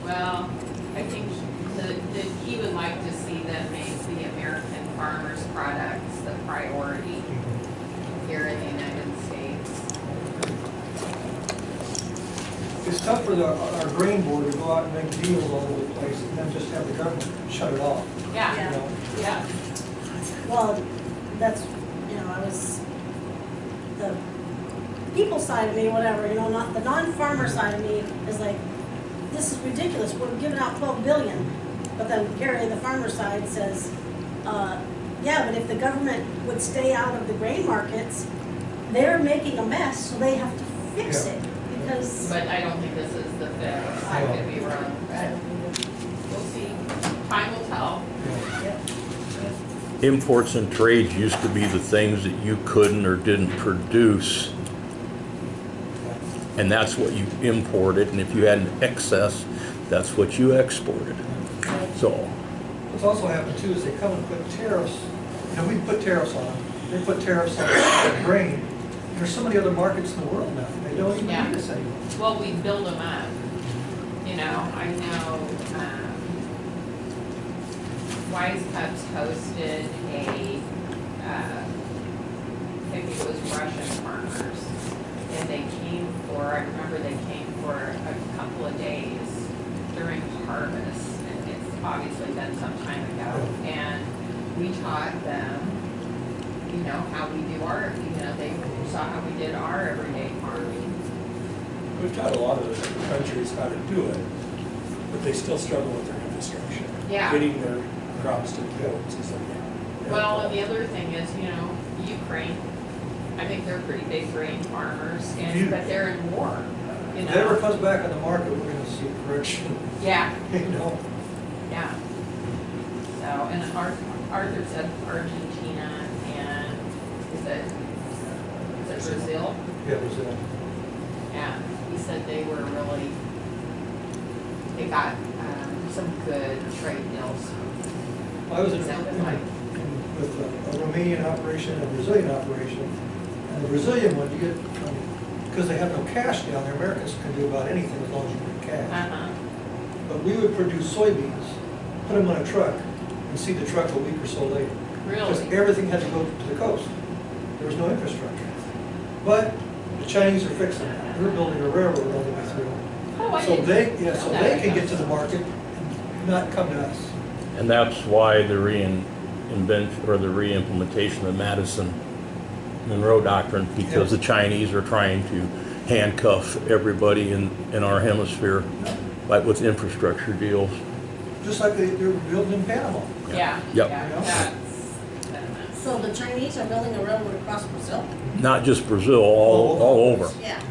Well, I think that he would like to see them make the American farmers' products the priority here in the United States. It's tough for our grain board to go out and make deals all over the place and then just have the government shut it off. Yeah, You know? yeah. Well, that's, I was, the people side of me, whatever, not the non-farmer side of me is like, this is ridiculous, we're giving out 12 billion. But then Gary, the farmer side, says, yeah, but if the government would stay out of the grain markets, they're making a mess, so they have to fix it. Because But I don't think this is the fix. I could be wrong, but we'll see. Time will tell. Imports and trades used to be the things that you couldn't or didn't produce, and that's what you imported, and if you had an excess, that's what you exported. So, What's also happened too is they come and put tariffs, we put tariffs on them, they put tariffs on grain. There's so many other markets in the world now, they don't even need us anymore. Well, we build them up. I know Wise Cubs hosted I think it was Russian farmers. And they came I remember they came for a couple of days during harvest. And it's obviously been some time ago. And we taught them, how we do our, they saw how we did our everyday farming. We've taught a lot of the countries how to do it, but they still struggle with their infrastructure. Yeah. Getting their crops to the fields is like that. Well, and the other thing is, Ukraine, I think they're pretty big grain farmers, but they're in war. If it ever comes back on the market, we're gonna see a correction. Yeah, Yeah. so, and Arthur said Argentina and is it Brazil? Yeah, Brazil. Yeah, he said they got some good trade deals. I was Sounded like. with a Romanian operation and a Brazilian operation. And the Brazilian one, you get, because they have no cash down there, Americans can do about anything as long as you get cash. But we would produce soybeans, put them on a truck, and see the truck a week or so later. Because Really? everything had to go to the coast. There was no infrastructure. But the Chinese are fixing that. They're building a railroad all the way through. Oh, I So didn't they, know so that. they can get to the market and not come to us. and that's why the re-implementation of Madison Monroe Doctrine, because the Chinese are trying to handcuff everybody in our hemisphere, like with infrastructure deals. Just like they're building in Panama. Yeah. Yep. Yeah, that's so the Chinese are building a railroad across Brazil? Not just Brazil, all over. Yeah.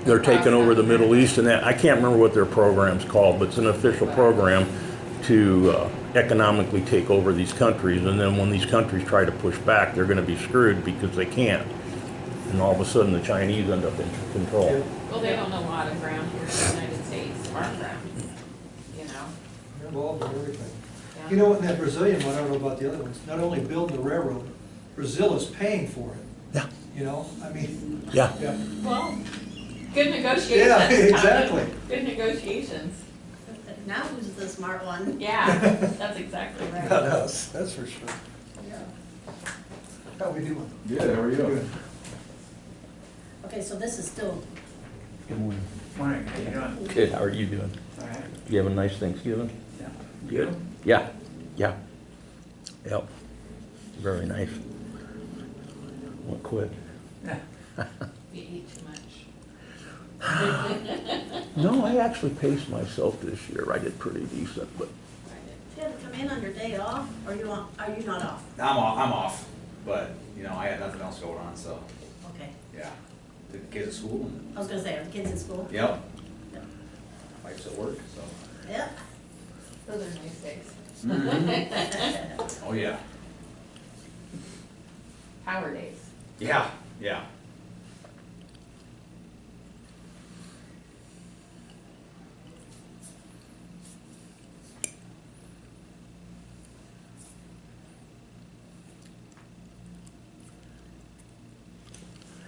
They're taking over the Middle East and that. I can't remember what their program's called, but it's an official program to economically take over these countries. And then when these countries try to push back, they're gonna be screwed because they can't. And all of a sudden, the Chinese end up in control. Well, they own a lot of ground here in the United States, farm ground, They're involved in everything. Yeah. You know, in that Brazilian one, I don't know about the other ones, not only building the railroad, Brazil is paying for it. Yeah. Yeah. Yeah. Well, good negotiations. Yeah, exactly. Good negotiations. Now who's the smart one? Yeah, that's exactly right. Not us, that's for sure. Yeah. How we doing? Good, how are you? Good. Okay, so this is still, Good morning. Morning, how you doing? Good, how are you doing? All right. You have a nice Thanksgiving? Yeah. Good. Yeah, yeah. Yep. Very nice. Went quick. Yeah. You eat too much. No, I actually paced myself this year. I did pretty decent, but you had to come in on your day off, or are you not off? I'm off, but, I had nothing else going on, so, Okay. yeah. Took the kids to school and, I was gonna say, are the kids in school? yep, Yep. wife's at work, so. Yep. Those are nice days. Mhm. Oh, yeah. Power days. Yeah, yeah.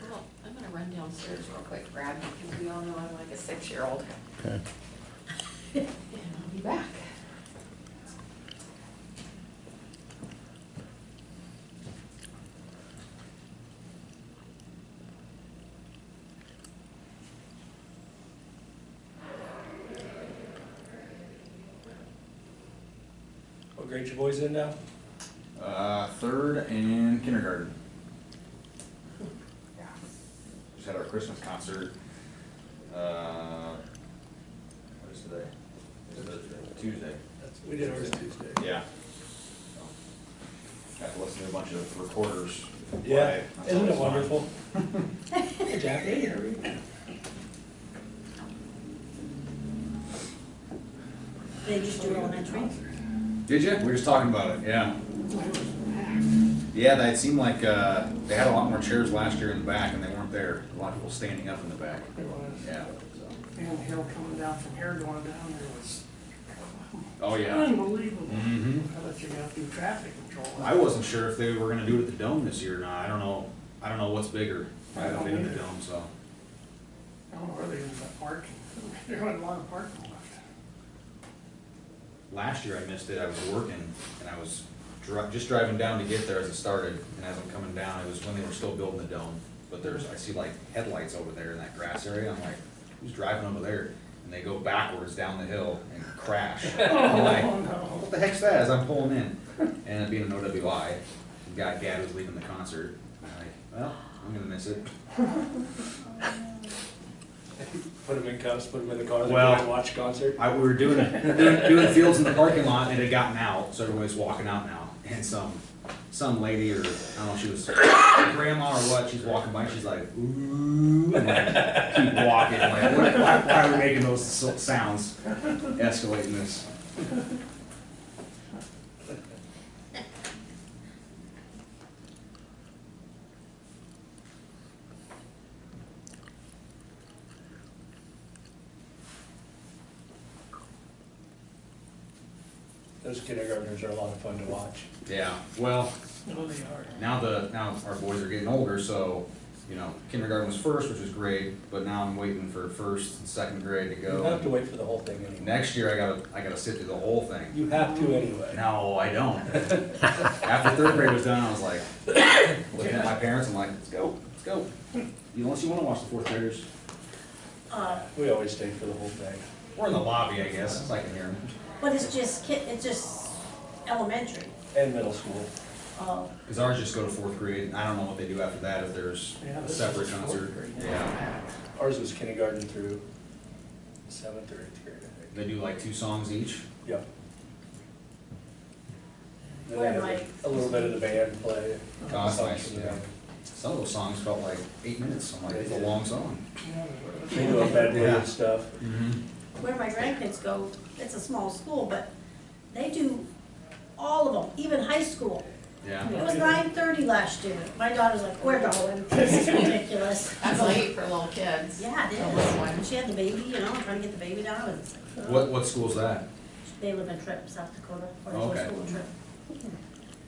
Well, I'm gonna run downstairs real quick, Brad, because we all know I'm like a 6-year-old. okay. grade your boys in now? Third and kindergarten. Yeah. Just had our Christmas concert. What is today? It's Thursday. Tuesday. We did ours Tuesday. Yeah. So, got to listen to a bunch of recorders. Yeah, play. That's isn't it always fun. wonderful? Hey, Jack, hey, Harry. They just do elementary. Did you? We were just talking about it, yeah. Yeah, it seemed like they had a lot more chairs last year in the back, and they weren't there. A lot of people standing up in the back. It was. Yeah. And the hill coming down from here going down there was Oh, yeah. unbelievable. Mhm. I thought you got to do traffic control. I wasn't sure if they were gonna do it at the Dome this year or not. I don't know. I don't know what's bigger. I haven't been to the Dome, so. I don't know where they ended up parking. There wasn't a lot of parking left. Last year I missed it. I was working, and I was just driving down to get there as it started, and as I'm coming down, it was when they were still building the Dome. But I see like headlights over there in that grass area. I'm like, who's driving over there? And they go backwards down the hill and crash. I'm like, what the heck's that? As I'm pulling in, and it being an OWI, Gad was leaving the concert. I'm like, well, I'm gonna miss it. Put them in cuffs, put them in the car, they Well, go and watch a concert. We were doing fields in the parking lot, and it had gotten out, so everybody's walking out now. And some lady, or I don't know if she was grandma or what, she's walking by, and she's like, ooh, and like, keep walking. Like, why are we making those sounds? Escalating this. Those kindergartners are a lot of fun to watch. Yeah, well, No, they are. now our boys are getting older, so, you know, kindergarten was first, which was great, but now I'm waiting for first and second grade to You have to go. wait for the whole thing anyway. Next year, I gotta sit through the whole thing. You have to anyway. No, I don't. After third grade was done, I was like, looking at my parents, I'm like, let's go. Unless you wanna watch the fourth graders. We always stay for the whole thing. Or in the lobby, I guess, so I can hear them. But it's just elementary. And middle school. Oh, Cause ours just go to fourth grade, I don't know what they do after that, if there's Yeah, a this separate is fourth concert. grade. Yeah, Ours was kindergarten through 7th or 8th grade, I think. they do like 2 songs each. Yep. Then Where they am I? have a little bit of the band play. Oh, that's songs nice, from yeah. them. Some of those songs felt like 8 minutes, I'm like, it's a long song. They do a medley Yeah. and stuff. where my grandkids go, it's a small school, but they do all of them, even high school. Yeah. It was 9:30 last year. My daughter's like, we're going, this is ridiculous. That's late for little kids. Yeah, it The little is. one. And she had the baby, you know, trying to get the baby down, and it's like, What school's that? they live in Tripp, South Dakota, or they go Okay. to school in Tripp.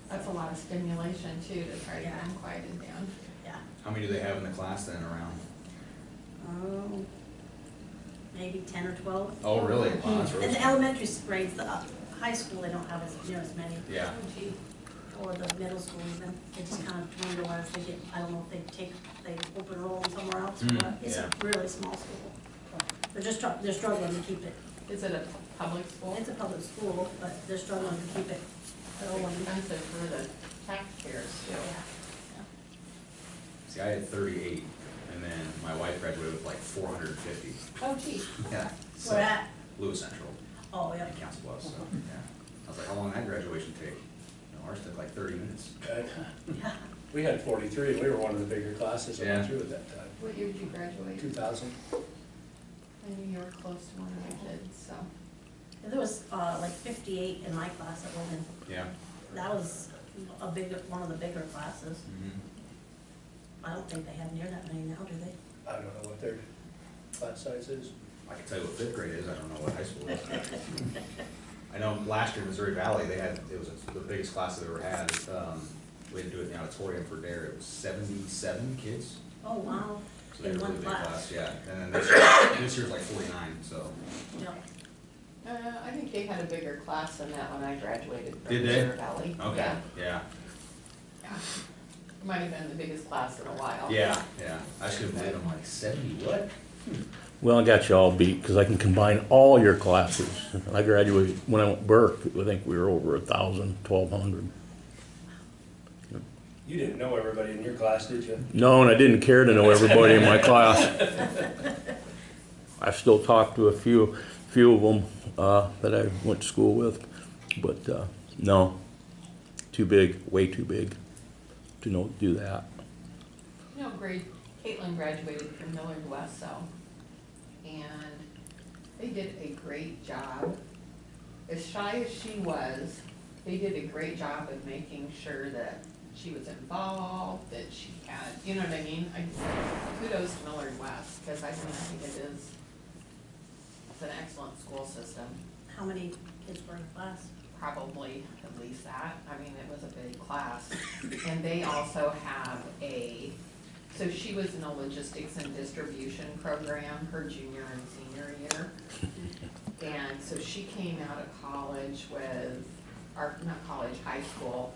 That's a lot of stimulation too, to try to get them quieted down. Yeah. How many do they have in the class then around? Oh, maybe 10 or 12. Oh, really? Wow, that's really In the small. elementary grades, the high school, they don't have near as many. Yeah. Or the middle school even, they just kind of dwindle as they get, I don't know if they open roll somewhere else, Mm, but it's a yeah. really small school. They're struggling to keep it, Is it a public school? it's a public school, but they're struggling to keep it Oh, going. expensive for the taxpayers too. See, I had 38, and then my wife graduated with like 450. Oh, gee. Yeah. So, Where at? Lewis Central, Oh, yeah. in Council Bluffs, so, yeah. I was like, how long did that graduation take? You know, ours took like 30 minutes. Yeah. We had 43, we were one of the bigger classes that Yeah. went through at that time. What year did you graduate? 2000. I knew you were close to one of the kids, so. And there was like 58 in my class at Women. Yeah. That was one of the bigger classes. Mhm. I don't think they have near that many now, do they? I don't know what their class size is. I can tell you what 5th grade is, I don't know what high school is. I know last year in Missouri Valley, it was the biggest class they've ever had. We had to do it in the auditorium for DARE, it was 77 kids. Oh, wow. So they had In a really one big class. class, yeah. And then this year's like 49, so. Yeah. I think they had a bigger class than that when I graduated from Did they? Missouri Valley. Okay, Yeah, yeah. yeah. Might have been the biggest class in a while. Yeah, yeah. I just couldn't believe it. I'm like, 70 what? Well, I got you all beat because I can combine all your classes. I graduated, when I went to Burke, I think we were over 1,000, 1,200. You didn't know everybody in your class, did you? No, and I didn't care to know everybody in my class. I still talk to a few of them that I went to school with, but no, too big, way too big to know do that. You know, Caitlin graduated from Millard West, and they did a great job. As shy as she was, they did a great job of making sure that she was involved, that she had, you know what I mean? Kudos to Millard West, because I think it's an excellent school system. How many kids were in the class? Probably at least that. I mean, it was a big class. And they also have so she was in a logistics and distribution program her junior and senior year. And so she came out of college high school,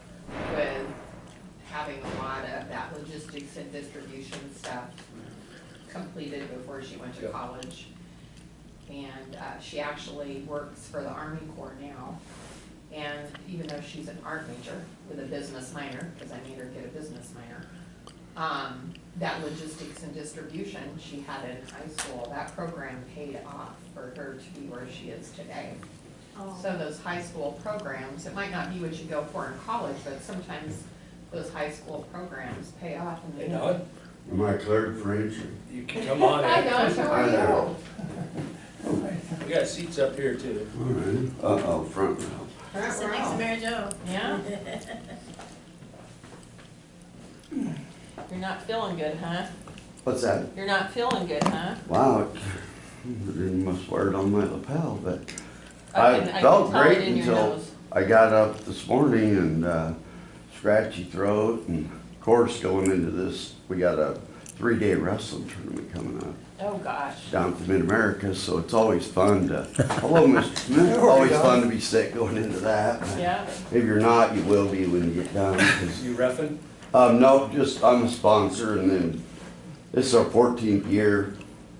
with having a lot of that logistics and distribution stuff completed before she went to college. And she actually works for the Army Corps now. And even though she's an art major with a business minor, because I made her get a business minor, that logistics and distribution she had in high school, that program paid off for her to be where she is today. Oh. So those high school programs, it might not be what you go for in college, but sometimes those high school programs pay off. And Hey, Don, Am I cleared for entry? you can come on Hi, in. Don, how Hi are there. you? We got seats up here too. All right. Uh-oh, front row. Front Sit next to row. Mary Jo. Yeah? You're not feeling good, huh? What's that? You're not feeling good, huh? Wow, it must wear it on my lapel, but I I can felt tell it great in your until nose. I got up this morning and scratchy throat, and of course going into this, we got a 3-day wrestling tournament coming up Oh, gosh. down to Mid-America, so it's always fun to, hello Mr. Smith, always fun to be sick going into that. Yeah? If you're not, you will be when you get done, 'cause You reffing? no, just I'm a sponsor, and then this is our 14th year,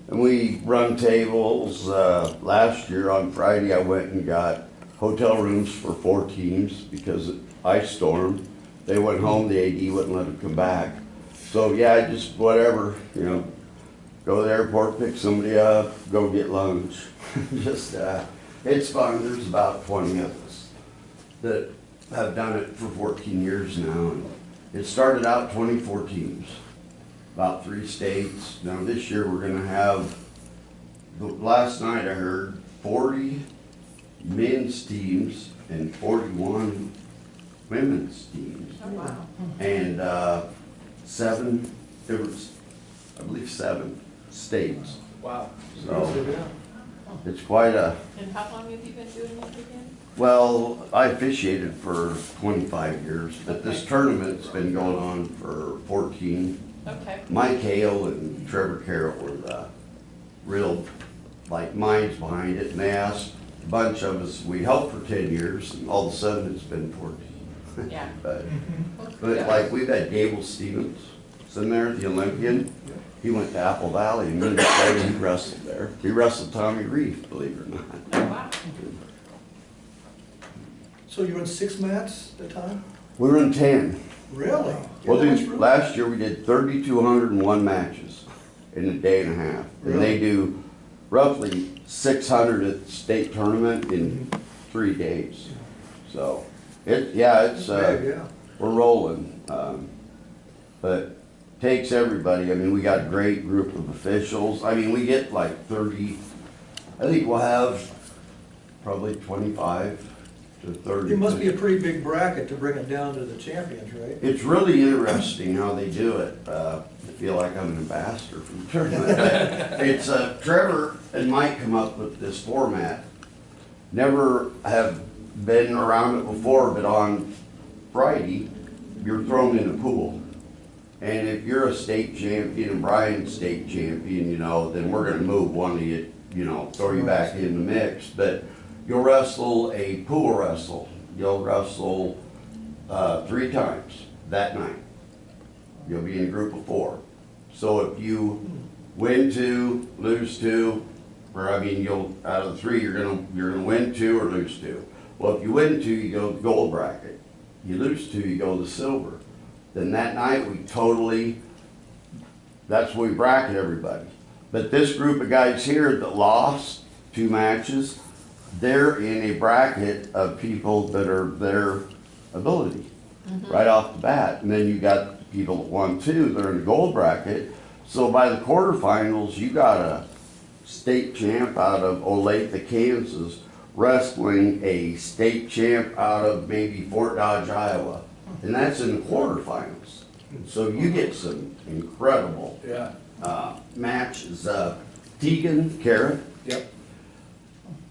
and we run tables. Last year on Friday, I went and got hotel rooms for 4 teams because of ice storm. They went home, the AD wouldn't let them come back. So yeah, just whatever, go to the airport, pick somebody up, go get lunch. Just it's fun. There's about 20 of us that have done it for 14 years now. And it started out 24 teams, about 3 states. Now this year we're gonna have, last night I heard 40 men's teams and 41 women's teams. Oh, wow. And 7, there was, I believe 7 states. Wow. So it's quite a, And how long have you been doing this again? well, I officiated for 25 years, but this Okay. tournament's been going on for 14. Okay. Mike Hale and Trevor Carroll were the real, minds behind it, and they asked a bunch of us, we helped for 10 years, and all of a sudden it's been 14. Yeah. But we've had Gable Stevens in there, the Olympian. He went to Apple Valley, and minutes later he wrestled there. He wrestled Tommy Reef, believe it or not. Oh, wow. So you run 6 mats at a time? We run 10. Really? Well, Yeah, that's dude, really- last year we did 3,201 matches in a day and a half. And they do roughly 600 at the state tournament in 3 days. So, it's, That's big, yeah. we're rolling. But takes everybody. I mean, we got a great group of officials. I mean, we get like 30, I think we'll have probably 25 to 30. It must be a pretty big bracket to bring it down to the champions, right? It's really interesting how they do it. I feel like I'm an ambassador for the tournament. It's Trevor and Mike come up with this format. Never have been around it before, but on Friday, you're thrown in a pool. And if you're a state champion and Brian's state champion, then we're gonna move one of you, throw you back in the mix. But you'll wrestle a pool wrestle. You'll wrestle 3 times that night. You'll be in a group of 4. So if you win 2, lose 2, or I mean, you'll, out of the 3, you're gonna win 2 or lose 2. Well, if you win 2, you go to the gold bracket. You lose 2, you go to the silver. Then that night, that's where we bracket everybody. But this group of guys here that lost 2 matches, they're in a bracket of people that are their ability, right off the bat. And then you got people that won 2, they're in the gold bracket. So by the quarterfinals, you got a state champ out of Olathe, Kansas, wrestling a state champ out of maybe Fort Dodge, Iowa. And that's in the quarterfinals. So you get some incredible matches. Tegan Carrot. Yep.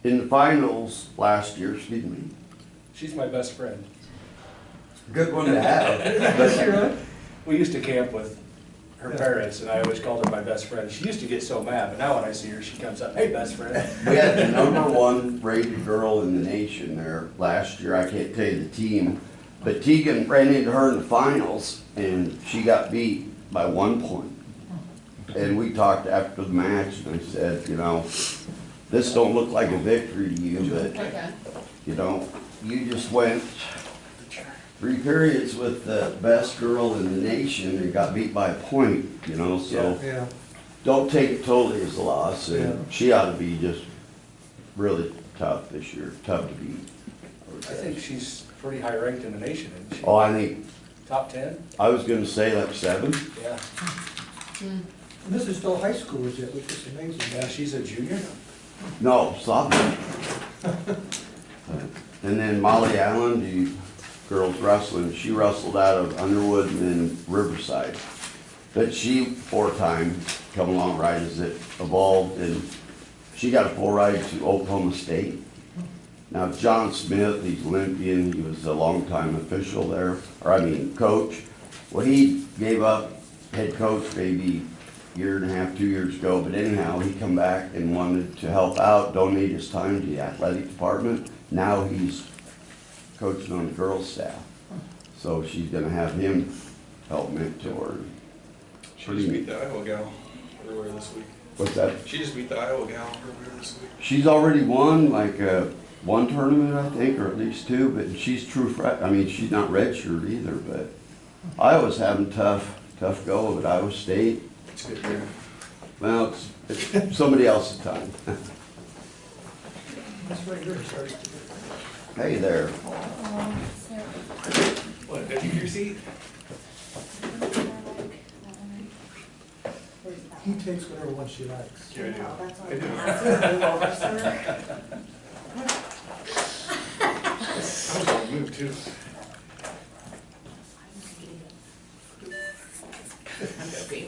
In the finals last year, excuse me. She's my best friend. Good one to have. But We used to camp with her parents, and I always called her my best friend. She used to get so mad, but now when I see her, she comes up, hey, best friend. we had the #1 rated girl in the nation there last year. I can't tell you the team. But Tegan ran into her in the finals, and she got beat by 1 point. And we talked after the match, and I said, you know, this don't look like a victory to you, but, Okay. you know, you just went 3 periods with the best girl in the nation and got beat by a point, you know, so Yeah, don't take it totally as a loss. And she ought to be just really tough this year, tough to beat. I think she's pretty high ranked in the nation, isn't she? Oh, I think, Top 10? I was gonna say like 7. Yeah. and this is still high schoolers yet, which is amazing. Yeah, she's a junior. No, sophomore. And then Molly Allen, the girls wrestling, she wrestled out of Underwood and then Riverside. But she 4-time come along right as it evolved, and she got a full ride to Oklahoma State. Now John Smith, he's Olympian, he was a longtime official there, or I mean coach. Well, he gave up head coach maybe 1.5, 2 years ago, but anyhow, he come back and wanted to help out, donate his time to the athletic department. Now he's coaching on the girls' staff. So she's gonna have him help mentor. She just beat the Iowa gal earlier this week. What's that? She just beat the Iowa gal earlier this week. She's already won like 1 tournament, I think, or at least 2, but she's true I mean, she's not redshirt either, but Iowa's having tough go of it. Iowa State. It's good here. Well, it's somebody else's time. That's right there, sorry. Hey there. What, did you get your seat? He takes whatever one she likes. Yeah, I do. That's all. I do. I was gonna move too. I'm joking.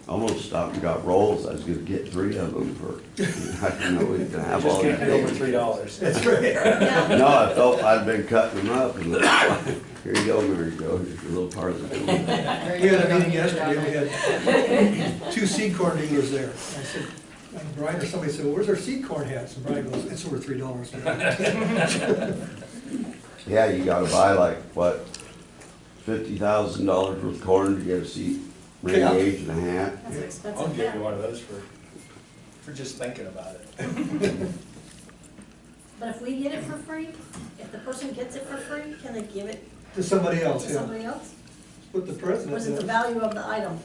Almost stopped and got rolls. I was gonna get 3 of them for, I didn't know we was gonna have Just all can't these pay over days. $3. That's right. Yeah. No, I felt I'd been cutting them up, and here you go, here you go, here's your little part of the deal. We had a meeting yesterday, we had 2 seed corn dealers there. I said, and Brian or somebody said, well, where's our seed corn hats? And Brian goes, it's over $3. Yeah, you gotta buy like, what, $50,000 worth of corn to get a seat, ring Yeah. gauge and a hat. That's I'll expensive. give you Yeah. one of those for just thinking about it. But if we get it for free, if the person gets it for free, can they give it To somebody else, to yeah. somebody else? What the president What is it the does. value of the item?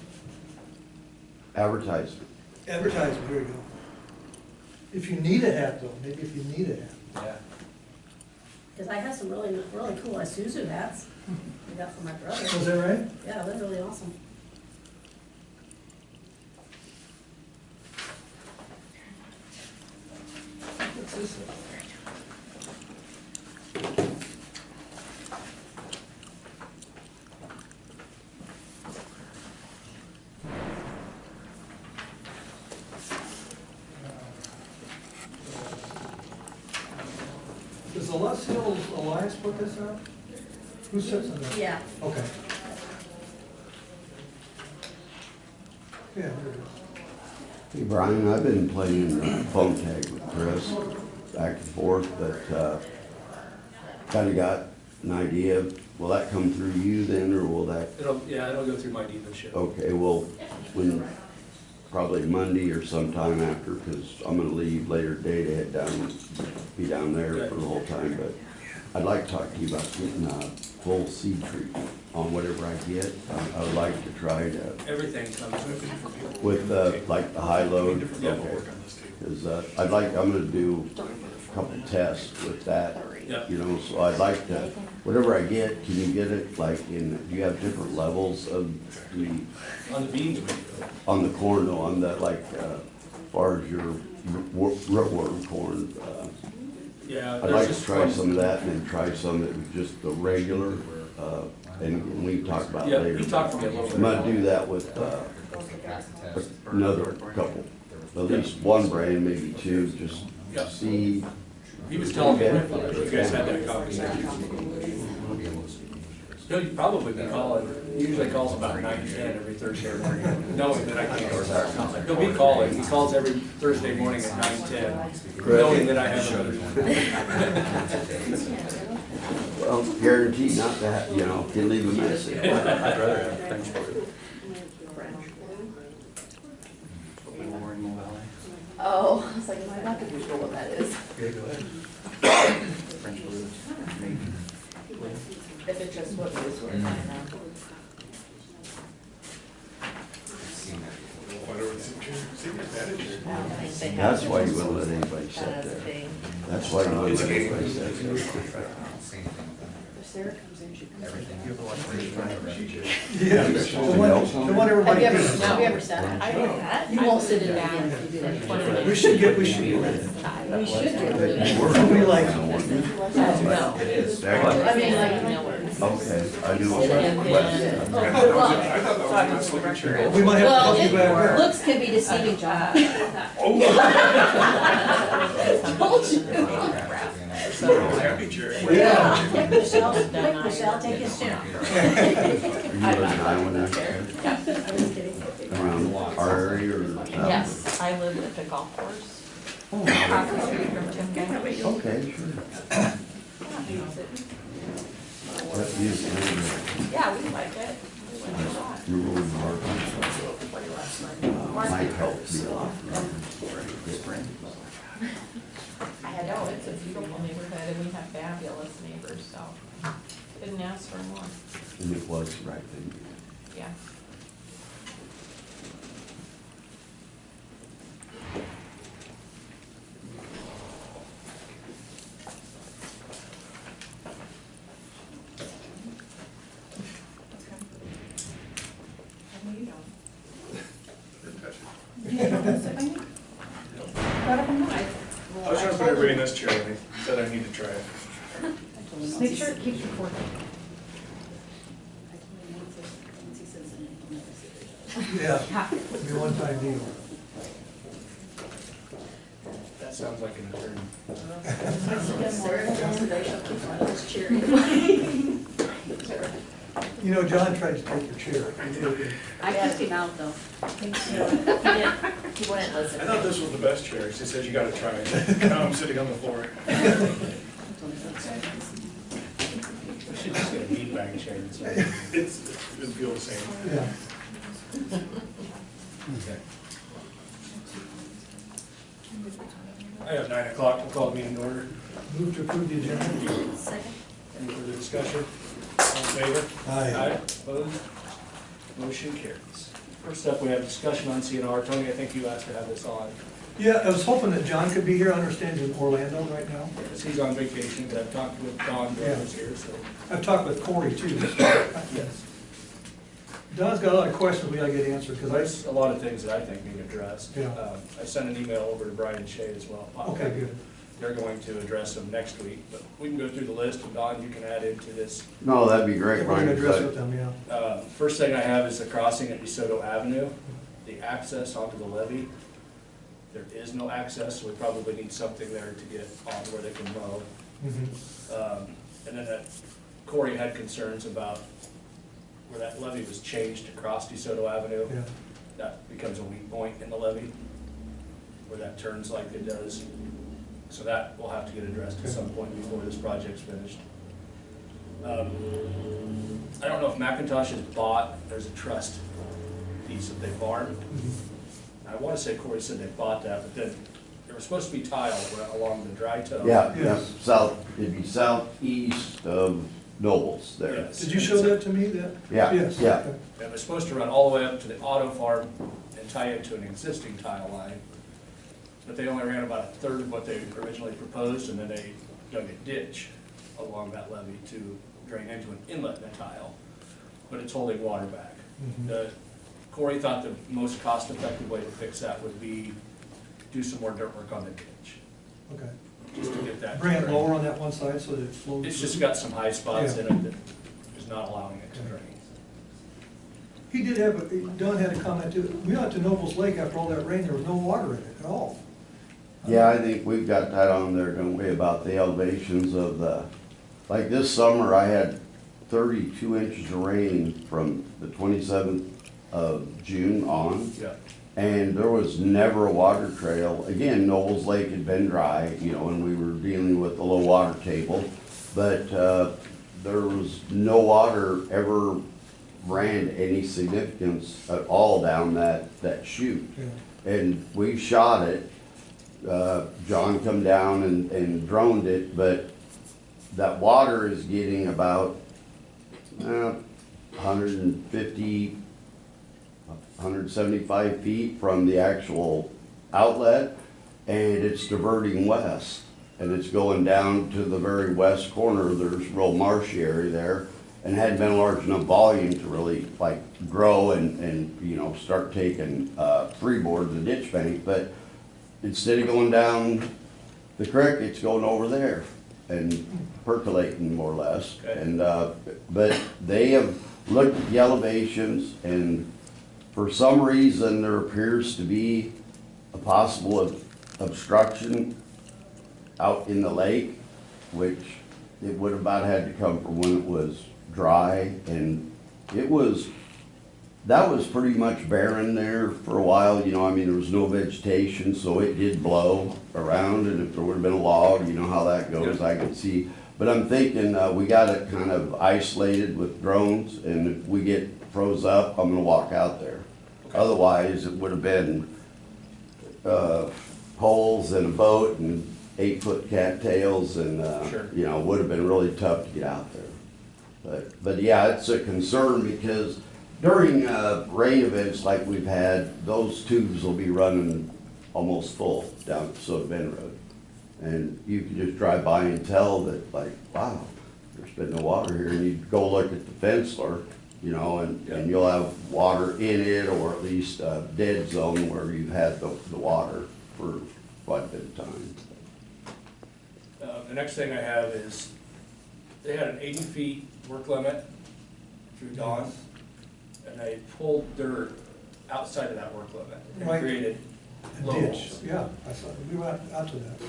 Advertisement. Advertising, here you go. If you need a hat though, maybe if you need a hat. Yeah. Because I have some really cool Isuzu hats I got from my brother. Was that right? Yeah, they're really awesome. What's this? Does the Les Hills Alliance put this out? Who sits on that? Yeah. Okay. Yeah, there it is. Hey Brian, I've been playing phone tag with Chris. back and forth, but, kinda got an idea. Will that come through you then, or will that, It'll go through my dealership. okay, well, when, probably Monday or sometime after, cause I'm gonna leave later today to head down, be down there for the whole time, but I'd like to talk to you about getting a full seed treatment on whatever I get. I would like to try to, Everything comes with with, like the high load. Yeah. Okay. Cause, I'm gonna do a couple tests with that, Yeah. you know, so I'd like to, whatever I get, can you get it like in, do you have different levels of the, on the beans. on the corn, though, on the, like, as far as your rootworm corn? Yeah. I'd there's like to just try one- some of that and then try some that was just the regular, and we can talk about it Yeah, later. he talked to me a little bit. I'm gonna do that with, another couple, at least one brand, maybe two, just Yeah. to see. He was telling me, Okay. you guys had that conversation. He'll probably be calling, he usually calls about 9 to 10 every Thursday morning, knowing that I can't. He'll be calling, he calls every Thursday morning at 9, 10, knowing that I have another. Well, guaranteed not to have, you know, can leave a message. I'd rather have French food. Oh, I was like, I'm not gonna sure what that is. Yeah, go ahead. French food, maybe. If it's just what it is, what it's not now. I don't think they have. That's why you wouldn't let anybody sit That's the there. thing. That's why you wouldn't let anybody sit there. If Sarah comes in, she comes in. Yeah, the one everybody Have you gets. ever sat? I did that. You won't sit in it again if you do that. We should get. We should do it. Somebody like, No. It I mean, like, no. Okay, I do. we might have to Well, help you back there. looks can be deceiving, John. Told you. Happy Jerry. Yeah. Quick, Michelle, take his chair. Are you living in Iowa now? I'm just kidding. Around our area or? south? Yes, I live at the golf course, Oh, across the street from Tim Gay. okay, sure. That is, Yeah, we like it. We like it a lot. your road mark might help me a lot. I know, it's a beautiful neighborhood and we have fabulous neighbors, so couldn't ask for more, And it was the right thing. yeah. How do you know? I was trying to put everybody in this chair, and they said I need to try it. Make sure it keeps recording. Yeah, be one time deal. That sounds like an attorney. You know, John tried to take your chair. I got him out though. He wouldn't I listen. thought this was the best chair. She says you gotta try it. Now I'm sitting on the floor. We should just get a meat bag chair. It'd feel the same. Yeah. I have 9 o'clock, we'll call the meeting to order. Move to approve the agenda. Second. Any further discussion? All in favor? Aye. Opposed? Motion carries. First up, we have discussion on CNR. Tony, I think you asked to have this on. Yeah, I was hoping that John could be here. I understand he's in Orlando right now. Because he's on vacation, but I've talked with Don, who's here, so. I've talked with Corey too. Yes. Don's got a lot of questions we gotta get answered, because There's a lot of things that I think need addressed. Yeah. I sent an email over to Brian Shea as well. okay, good. They're going to address them next week, but we can go through the list, and Don, you can add into this. No, that'd be great, We're gonna Brian. address with but- them, yeah. First thing I have is the crossing at DeSoto Avenue, the access onto the levee. There is no access, so we probably need something there to get on where they can mow. Mhm. And then that Corey had concerns about where that levee was changed to cross DeSoto Avenue. Yeah. That becomes a weak point in the levee, where that turns like it does So that will have to get addressed at some point before this project's finished. I don't know if McIntosh has bought, there's a trust piece that they farmed. I want to say Corey said they bought that, but then there was supposed to be tile along the dry toe. Yeah, yeah, Yes. it'd be southeast of Nobles there. Yes. Did you show that to me, that? Yeah, Yes. yeah. Okay. It was supposed to run all the way up to the auto farm and tie into an existing tile line. But they only ran about a third of what they originally proposed, and then they dug a ditch along that levee to drain into an inlet in a tile. But it's holding water back. Corey thought the most cost-effective way to fix that would be do some more dirt work on the ditch, Okay. just to get that. Bring it drained. lower on that one side so that it flows. It's just got some high spots in it that is not allowing it to Okay. drain. He did have, Don had a comment too. We went to Nobles Lake after all that rain, there was no water in it at all. Yeah, I think we've got that on there, don't we, about the elevations of the, like this summer, I had 32 inches of rain from the 27th of June on. Yeah. And there was never a water trail. Again, Nobles Lake had been dry, you know, and we were dealing with the low water table. But there was no water ever ran any significance at all down that chute. Yeah. And we shot it. John come down and droned it, but that water is getting about 150, 175 feet from the actual outlet, and it's diverting west. And it's going down to the very west corner. There's real marshy area there, and hadn't been a large enough volume to really like grow and you know, start taking freeboard the ditch bank. But instead of going down the creek, it's going over there and percolating more or less. Okay. And but they have looked at the elevations, and for some reason there appears to be a possible obstruction out in the lake, which it would have about had to come from when it was dry, and that was pretty much barren there for a while, you know. I mean, there was no vegetation, so it did blow around, and if there would have been a log, you know how that goes, I could see. But I'm thinking we got it kind of isolated with drones, and if we get froze up, I'm gonna walk out there. Okay. Otherwise, it would have been poles and a boat and 8-foot cattails, and Sure. you know, would have been really tough to get out there. But yeah, it's a concern because during rain events like we've had, those tubes will be running almost full down Soda Bend Road. And you can just drive by and tell that, like, wow, there's been no water here. And you go look at the fenceler, you know, and you'll have water in it, or at least a dead zone where you've had the water for quite a bit of time. The next thing I have is, they had an 80 feet work limit through Dawn, and they pulled dirt outside of that work limit and Right. created A low ditch, holes. yeah, I saw, we went out to that, so.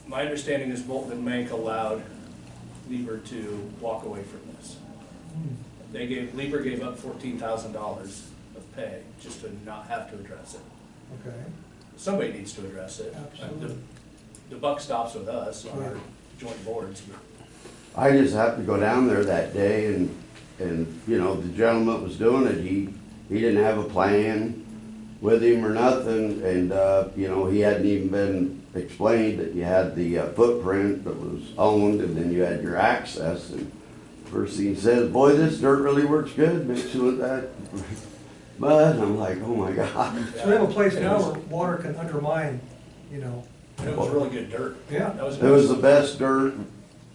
My understanding is Bolton and Mank allowed Lieber to walk away from this. Lieber gave up $14,000 of pay just to not have to address it. Okay, Somebody needs to address it. Absolutely. The buck stops with us on our Right. joint boards. I just happened to go down there that day, and you know, the gentleman that was doing it, he didn't have a plan with him or nothing, and you know, he hadn't even been explained that you had the footprint that was owned, and then you had your access. And first thing he says, boy, this dirt really works good mixing with that mud. I'm like, oh my God. so we have a place now where water can undermine, you know, And it was really good dirt. yeah. That was It was the best dirt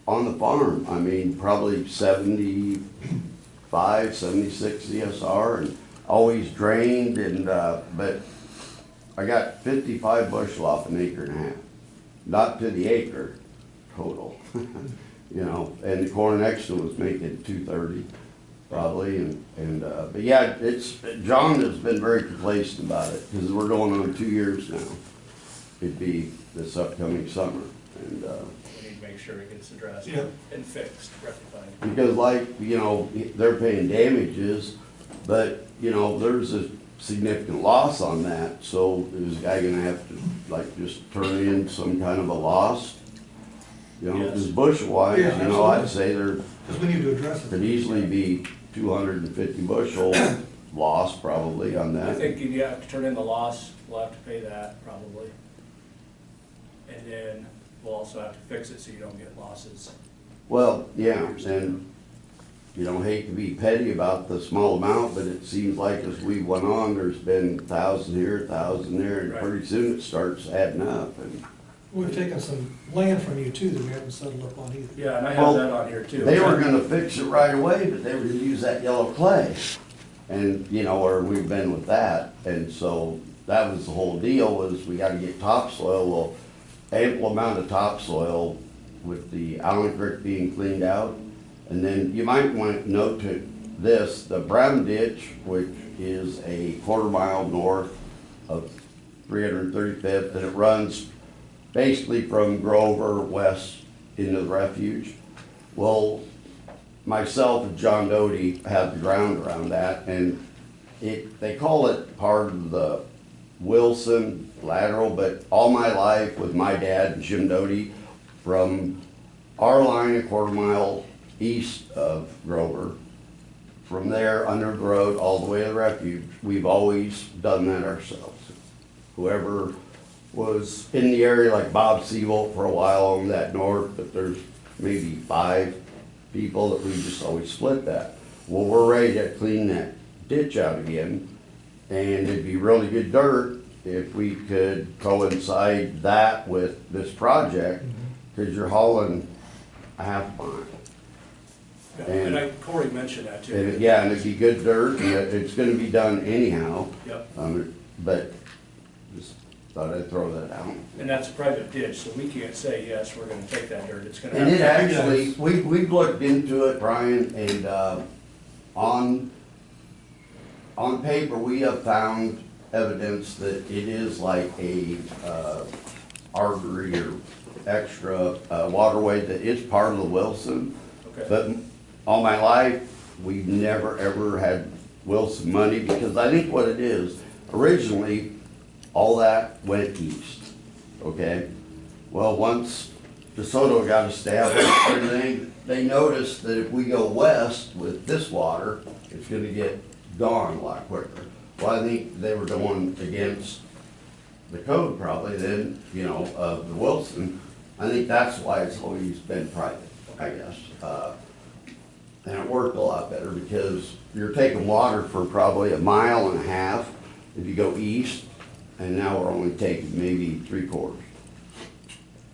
on the farm. I mean, probably 75, 76 CSR, and always drained, and but I got 55 bushel off an acre and a half, not to the acre total, you know. And the corn next to it was making 230 probably, and but yeah, John has been very complacent about it because we're going on 2 years now. It'd be this upcoming summer, and We need to make sure it gets addressed Yeah. and fixed, rectified. because, like, you know, they're paying damages, but you know, there's a significant loss on that, so is the guy gonna have to, like, just turn in some kind of a loss? You know, Yes. cause bushel wise, Yeah, you know, I'd absolutely. say there Because we need to address it. could easily be 250 bushel loss probably on I that. think you have to turn in the loss, we'll have to pay that probably. And then we'll also have to fix it so you don't get losses. Well, yeah, and, you know, hate to be petty about the small amount, but it seems like as we went on, there's been 1,000 here, 1,000 there, and Right. pretty soon it starts adding up, and We've taken some land from you too that we haven't settled up on either. Yeah, and I Well, have that on here too. they were gonna fix it right away, but they were gonna use that yellow clay. And, you know, or we've been with that, and so that was the whole deal, was we gotta get topsoil, well, ample amount of topsoil with the Allen Creek being cleaned out. And then you might want to note to this, the Brown Ditch, which is a quarter-mile north of 335th, and it runs basically from Grover west into the refuge. Well, myself and John Doty have the ground around that, and they call it part of the Wilson lateral, but all my life with my dad and Jim Doty, from our line a quarter mile east of Grover, from there under the road all the way to the refuge, we've always done that ourselves. Whoever was in the area, like Bob Seabolt for a while on that north, but there's maybe 5 people that we just always split that. Well, we're ready to clean that ditch out again, and it'd be really good dirt if we could coincide that with this project, because you're hauling a half mile. Yeah, and Corey mentioned that too. And, yeah, and it'd be good dirt, and it's gonna be done anyhow. Yep, But just thought I'd throw that out. and that's a private ditch, so we can't say, yes, we're gonna take that dirt, it's gonna And it have to. actually, we've looked into it, Brian, and, on paper, we have found evidence that it is like a, artery or extra, waterway that is part of the Wilson. Okay, But all my life, we've never, ever had Wilson money, because I think what it is, originally, all that went east, okay? Well, once DeSoto got established, everything, they noticed that if we go west with this water, it's gonna get gone a lot quicker. Well, I think they were going against the code probably then, you know, of the Wilson. I think that's why it's always been private, I guess. And it worked a lot better, because you're taking water for probably 1.5 miles if you go east, and now we're only taking maybe 3/4.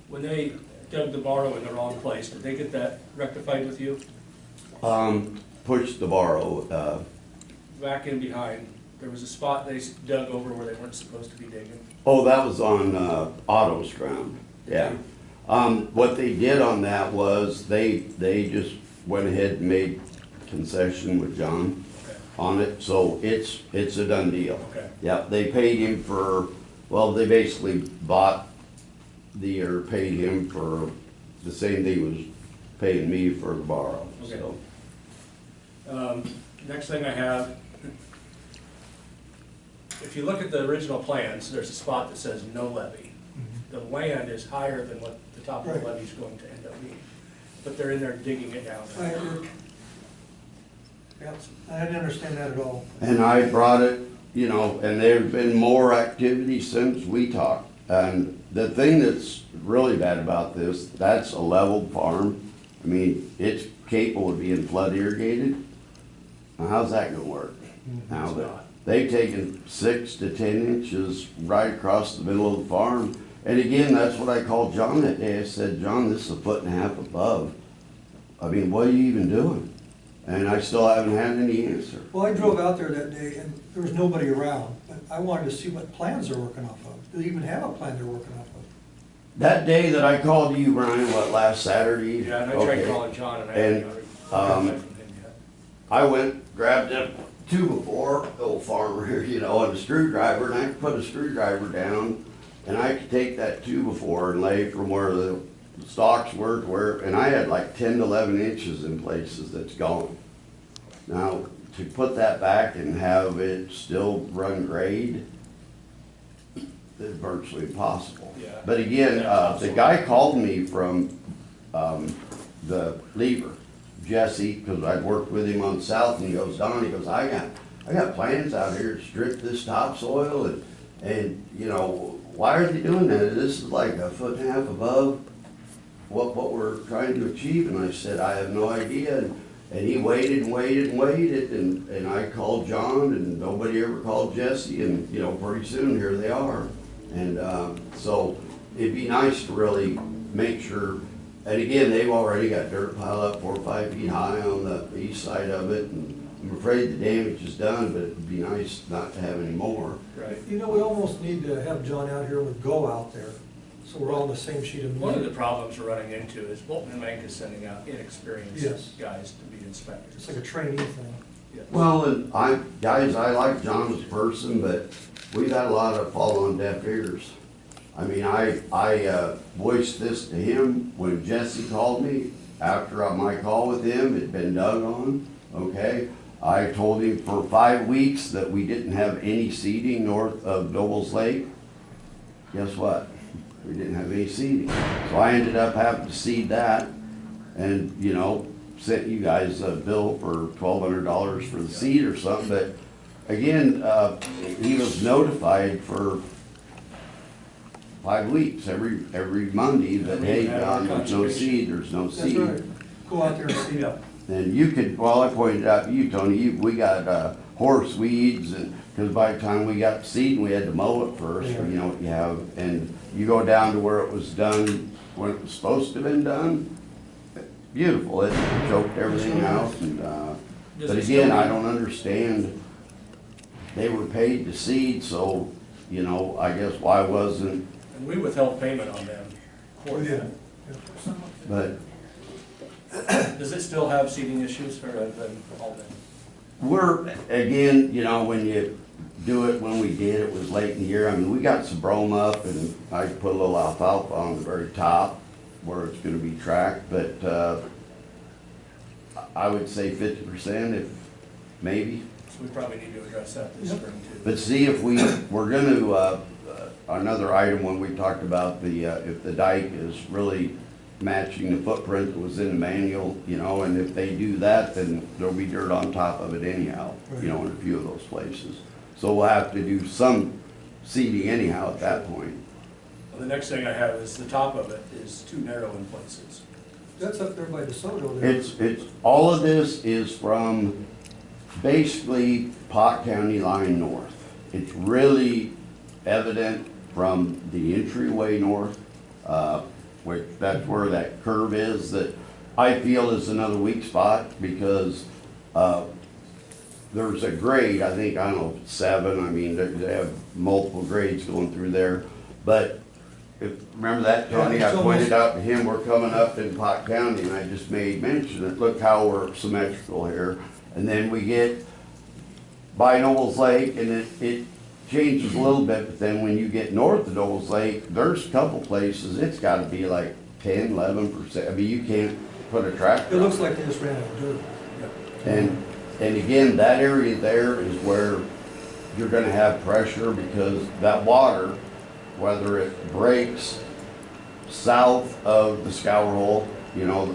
when they dug the borrow in the wrong place, did they get that rectified with you? Push the borrow, Back in behind, there was a spot they dug over where they weren't supposed to be digging. oh, that was on, Otto's ground, yeah. What they did on that was, they just went ahead and made concession with John Okay, on it, so it's a done deal. okay, Yep, they paid him for, well, they basically paid him for the same thing he was paying me for the borrow, so. Next thing I have, if you look at the original plans, there's a spot that says no levy. The land is higher than what the top of the Right. levy is going to end up being, but they're in there digging it down. I didn't understand that at all. And I brought it, you know, and there's been more activity since we talked. And the thing that's really bad about this, that's a leveled farm. I mean, it's capable of being flood irrigated. Now, how's that gonna work? Now, they've taken 6 to 10 inches right across the middle of the farm. And again, that's what I called John that day. I said, John, this is 1.5 feet above. I mean, what are you even doing? And I still haven't had any answer. Well, I drove out there that day and there was nobody around, but I wanted to see what plans they're working off of. Do they even have a plan they're working off of? That day that I called you, Brian, what, last Saturday? Yeah, and I tried Okay. calling John and I And, haven't got a reply from him yet. I went, grabbed them 2x4, old farmer here, you know, and a screwdriver, and I could put a screwdriver down, and I could take that 2x4 and lay from where the stalks were to where, and I had like 10 to 11 inches in places that's gone. Now, to put that back and have it still run grade is virtually impossible. Yeah. But again, the guy called me from, the lever, Jesse, because I'd worked with him on South, and he goes, Don, he goes, I got plans out here to strip this topsoil, and, you know, why are they doing that? This is like 1.5 foot above what we're trying to achieve, and I said, I have no idea, and he waited and waited and waited, and I called John, and nobody ever called Jesse, and, you know, pretty soon, here they are. And, so, it'd be nice to really make sure, and again, they've already got dirt piled up 4 or 5 feet high on the east side of it, and I'm afraid the damage is done, but it'd be nice not to have any more. Right. You know, we almost need to have John out here with Go out there, so we're all on the same sheet of music. One of the problems we're running into is Bolton and Mank is sending out Yes. inexperienced guys to be inspectors. It's like a trainee thing. Yeah. Well, and I like John as a person, but we've had a lot of fall on deaf ears. I mean, I voiced this to him when Jesse called me, after my call with him, it'd been dug on, okay? I told him for 5 weeks that we didn't have any seeding north of Nobles Lake. Guess what? We didn't have any seeding. So I ended up having to seed that and, you know, sent you guys a bill for $1,200 for the seed or something, but again, he was notified for 5 weeks, every Monday, that, hey, John, there's no seed, there's no That's seed. right. Go out there and see it. And you could, well, I pointed out to you, Tony, we got horse weeds, and, because by the time we got seed, we had to mow it first, Yeah. you know what you have, and you go down to where it was done, when it was supposed to have been done, beautiful, it choked everything out, and, Does but it still again, I need- don't understand, they were paid to seed, so, you know, I guess why wasn't, And we withheld payment on them. for We that. did. Yeah. but Does it still have seating issues or have been all done? we're, again, you know, when you do it, when we did, it was late in the year. I mean, we got some brome up, and I put a little alfalfa on the very top where it's gonna be tracked, but, I would say 50%, if, maybe. So we probably need to address that this Yep. spring too. But see, if we're gonna, another item when we talked about the, if the dike is really matching the footprint that was in the manual, you know, and if they do that, then there'll be dirt on top of it anyhow, you know, in a few of those places. So we'll have to do some seeding anyhow at that point. Well, the next thing I have is the top of it is too narrow in places. That's up there by DeSoto there. It's, all of this is from basically Pot County line north. It's really evident from the entryway north, which that's where that curve is, that I feel is another weak spot, because there's a grade, I think, I don't know, 7, I mean, they have multiple grades going through there, but remember that, Tony, Yeah, I it's pointed out to him, we're coming up in Pot County, and I just made mention that, look how we're symmetrical here, and then we get by Nobles Lake, and it changes a little bit, but then when you get north of Nobles Lake, there's a couple places, it's gotta be like 10, 11%, I mean, you can't put a tractor It on looks like they just ran out of dirt. and again, that area there is where you're gonna have pressure, because that water, whether it breaks south of the scour hole, you know,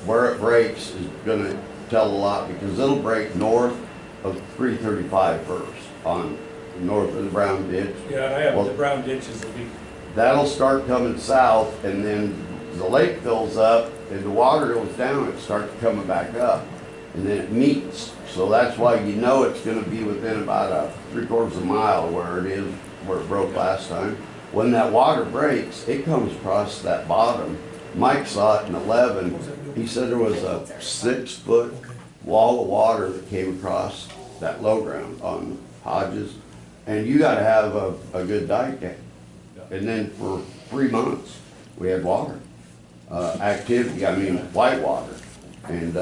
where it breaks is gonna tell a lot, because it'll break north of 335 first, on north of the Brown Ditch. Yeah, and I have Well, the brown ditches that we, that'll start coming south, and then the lake fills up, and the water goes down, it starts coming back up, and then it meets. So that's why you know it's gonna be within about a 3/4 of a mile where it is, where it broke last time. When that water breaks, it comes across that bottom. Mike saw it in 11, he said there was a 6-foot wall of water that came across that low ground on Hodges, and you gotta have a good dike there. And then for 3 months, we had water, activity, I mean, white water. And,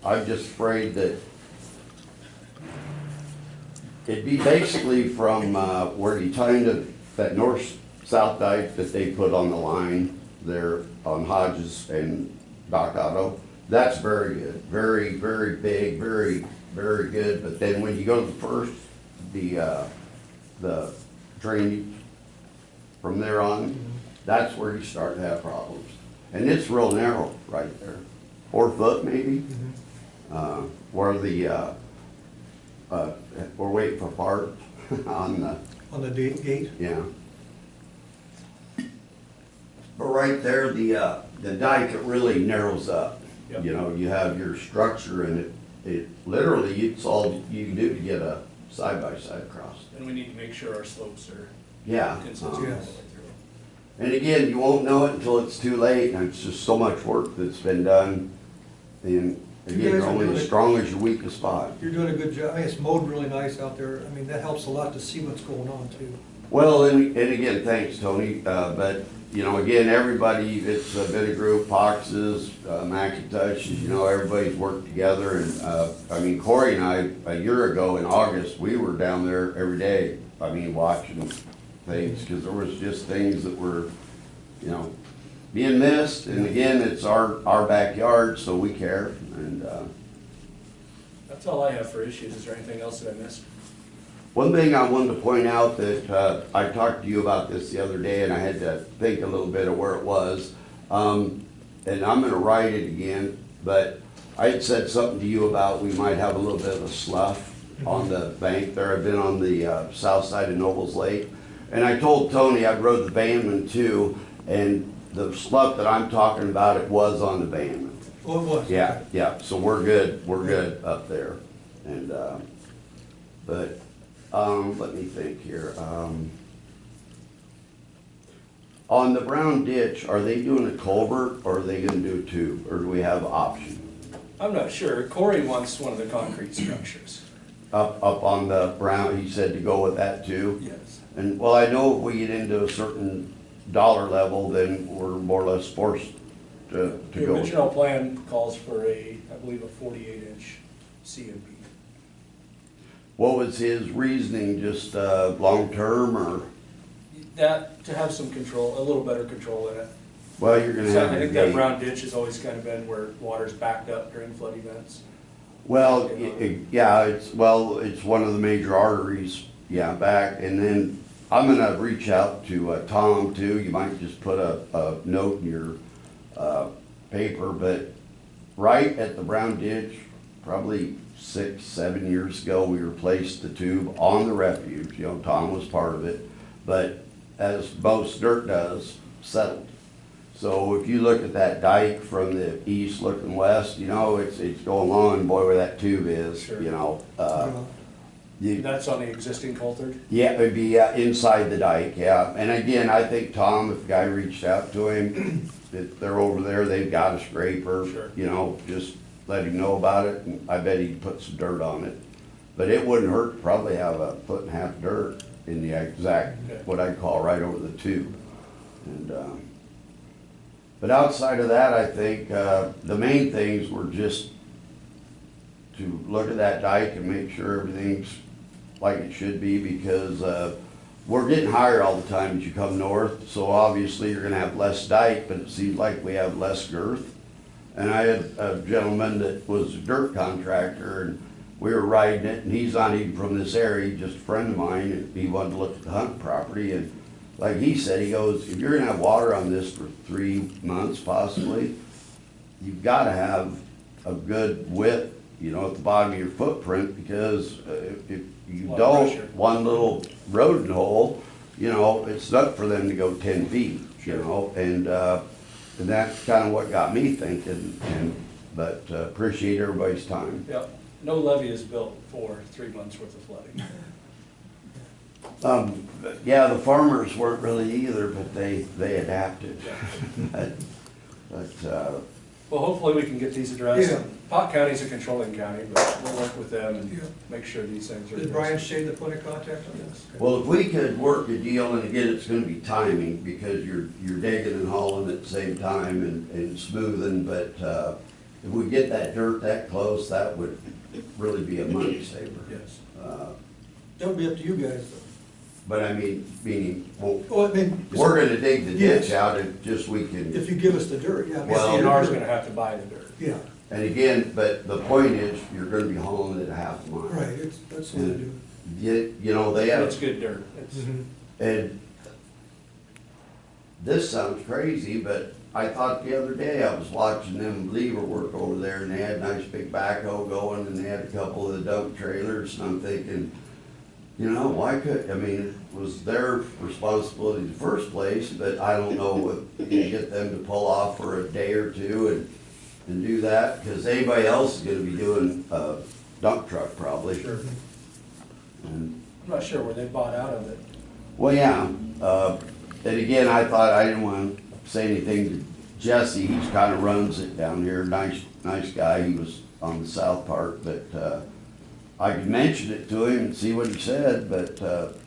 I'm just afraid that it'd be basically from, where you tie into that north-south dike that they put on the line there on Hodges and Dock Auto, That's very good, very, very big, very, very good, but then when you go to the first, the drainage, from there on, that's where you start to have problems. And it's real narrow right there, 4 foot maybe, where the, we're waiting for parts on the, On the gate? yeah. But right there, the dike, it really narrows up. Yep. You know, you have your structure and it literally, it's all you can do to get a side-by-side across. And we need to make sure our slopes are Yeah. consistent all the way Yes. through. And again, you won't know it until it's too late, and it's just so much work that's been done. And You again, guys you're are only doing as it- strong as your weakest spot. You're doing a good job. I mean, it's mowed really nice out there. I mean, that helps a lot to see what's going on too. Well, and again, thanks, Tony, but, you know, again, everybody, it's been a group, Foxes, McIntosh's, you know, everybody's worked together, and, I mean, Corey and I, a year ago in August, we were down there every day, I mean, watching things, because there was just things that were, you know, being missed, and again, it's our backyard, so we care, and, That's all I have for issues. Is there anything else that I missed? one thing I wanted to point out that, I talked to you about this the other day, and I had to think a little bit of where it was. And I'm gonna write it again, but I had said something to you about we might have a little bit of a slough on the bank there. I've been on the, south side of Nobles Lake. And I told Tony I'd rode the Bandman too, and the slough that I'm talking about, it was on the Bandman. Oh, it was? Yeah, yeah, so we're good up there. And, but, let me think here. On the Brown Ditch, are they doing a culvert or are they gonna do a tube, or do we have option? I'm not sure. Corey wants one of the concrete structures. Up on the Brown, he said to go with that too? Yes. And, well, I know if we get into a certain dollar level, then we're more or less forced to The go. original plan calls for I believe, a 48-inch CMP. What was his reasoning, just, long-term, or, That, to have some control, a little better control in it. well, you're gonna So have I your think that gate. brown ditch has always kind of been where water's backed up during flood events. Well, yeah, it's one of the major arteries, yeah, back, and then I'm gonna reach out to, Tom too. You might just put a note in your, paper, but right at the Brown Ditch, probably 6, 7 years ago, we replaced the tube on the refuge. You know, Tom was part of it, but as most dirt does, settled. So if you look at that dike from the east looking west, you know, it's going along, and boy, where that tube is, Sure. you know. That's on the existing Coulthard? Yeah, it'd be inside the dike, yeah. And again, I think Tom, if a guy reached out to him, if they're over there, they've got a scraper, Sure. you know, just let him know about it, and I bet he'd put some dirt on it. But it wouldn't hurt to probably have 1.5 foot dirt in the exact, Okay. what I'd call right over the tube. And, but outside of that, I think, the main things were just to look at that dike and make sure everything's like it should be, because, we're getting higher all the time as you come north, so obviously you're gonna have less dike, but it seems like we have less girth. And I had a gentleman that was a dirt contractor, and we were riding it, and he's not even from this area, just a friend of mine, and he wanted to look at the Hunt property, and like he said, he goes, if you're gonna have water on this for 3 months possibly, you've gotta have a good width, you know, at the bottom of your footprint, because if you A lot of don't, pressure. one little rodent hole, you know, it's not for them to go 10 feet, you know, and that's kind of what got me thinking, but appreciate everybody's time. Yep. No levee is built for 3 months worth of flooding. Yeah, the farmers weren't really either, but they adapted. But, Well, hopefully we can get these addressed. Yeah. Pot County's a controlling county, but we'll work with them and Yeah. make sure these things are Did Brian addressed. Shade the point of contact on this? well, if we could work a deal, and again, it's gonna be timing, because you're digging and hauling at the same time and smoothing, but, if we get that dirt that close, that would really be a money saver. Yes. That would be up to you guys. But I mean, meaning, well, Well, I mean. we're gonna dig the ditch Yes. out if just we can, If you give us the dirt, yeah. I mean, Well, the DNR's dirt- gonna have to buy the dirt. Yeah, And again, but the point is, you're gonna be hauling it a half a mile. Right, that's what we do. You know, they have. It's good dirt. And this sounds crazy, but I thought the other day I was watching them lever work over there and they had a nice big backhoe going and they had a couple of the dump trailers and I'm thinking, you know, why could, I mean, it was their responsibility in the first place, but I don't know if you get them to pull off for a day or two and do that, because anybody else is gonna be doing a dump truck probably. Sure. And I'm not sure where they bought out of it. well, yeah, and again, I thought I didn't want to say anything to Jesse, he's kind of runs it down here, nice guy, he was on the south part, but, I could mention it to him and see what he said, but,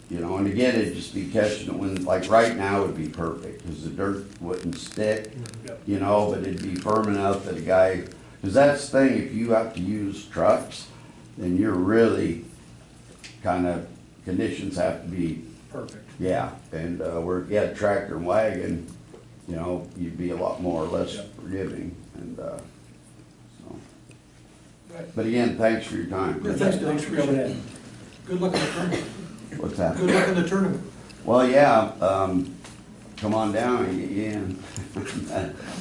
you know, and again, it'd just be catching it when, like right now would be perfect, because the dirt wouldn't stick, you know, but it'd be firm enough that a guy, because that's the thing, if you have to use trucks, then you're really kind of, conditions have to be, Perfect. yeah, and where if you had a tractor and wagon, you know, you'd be a lot more or less forgiving, and so. But again, thanks for your time. Yeah, thanks, Doug. Thanks for coming in. Good luck in the tournament. What's that? Good luck in the tournament. Well, yeah, come on down and get you in.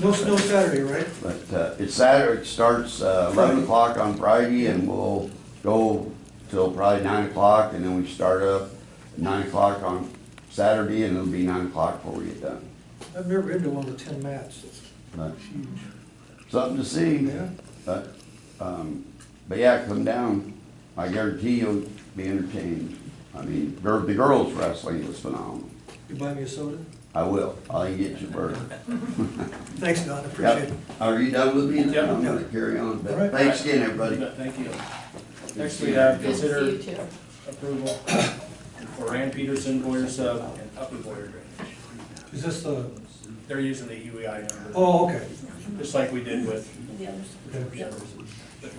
No snow Saturday, right? But it's Saturday, it starts 11 o'clock on Friday and we'll go till probably 9 o'clock and then we start up at 9 o'clock on Saturday and it'll be 9 o'clock before we get done. I've never been to one of the 10 mats. It's But huge. something to see. Yeah. But yeah, come down. I guarantee you'll be entertained. I mean, the girls wrestling was phenomenal. You buy me a soda? I will. I'll get you a burger. Thanks, Don, I appreciate Yep. it. Are you done with me? Yep. I'm gonna carry on, All but right. thanks again, everybody. Thank you. Next we have Good to see consider you too. approval for Rand Peterson, Boyer Sub, and Upper Boyer Drainage. Is this the, They're using the UEI number, oh, okay. just like we did with, The others. Okay.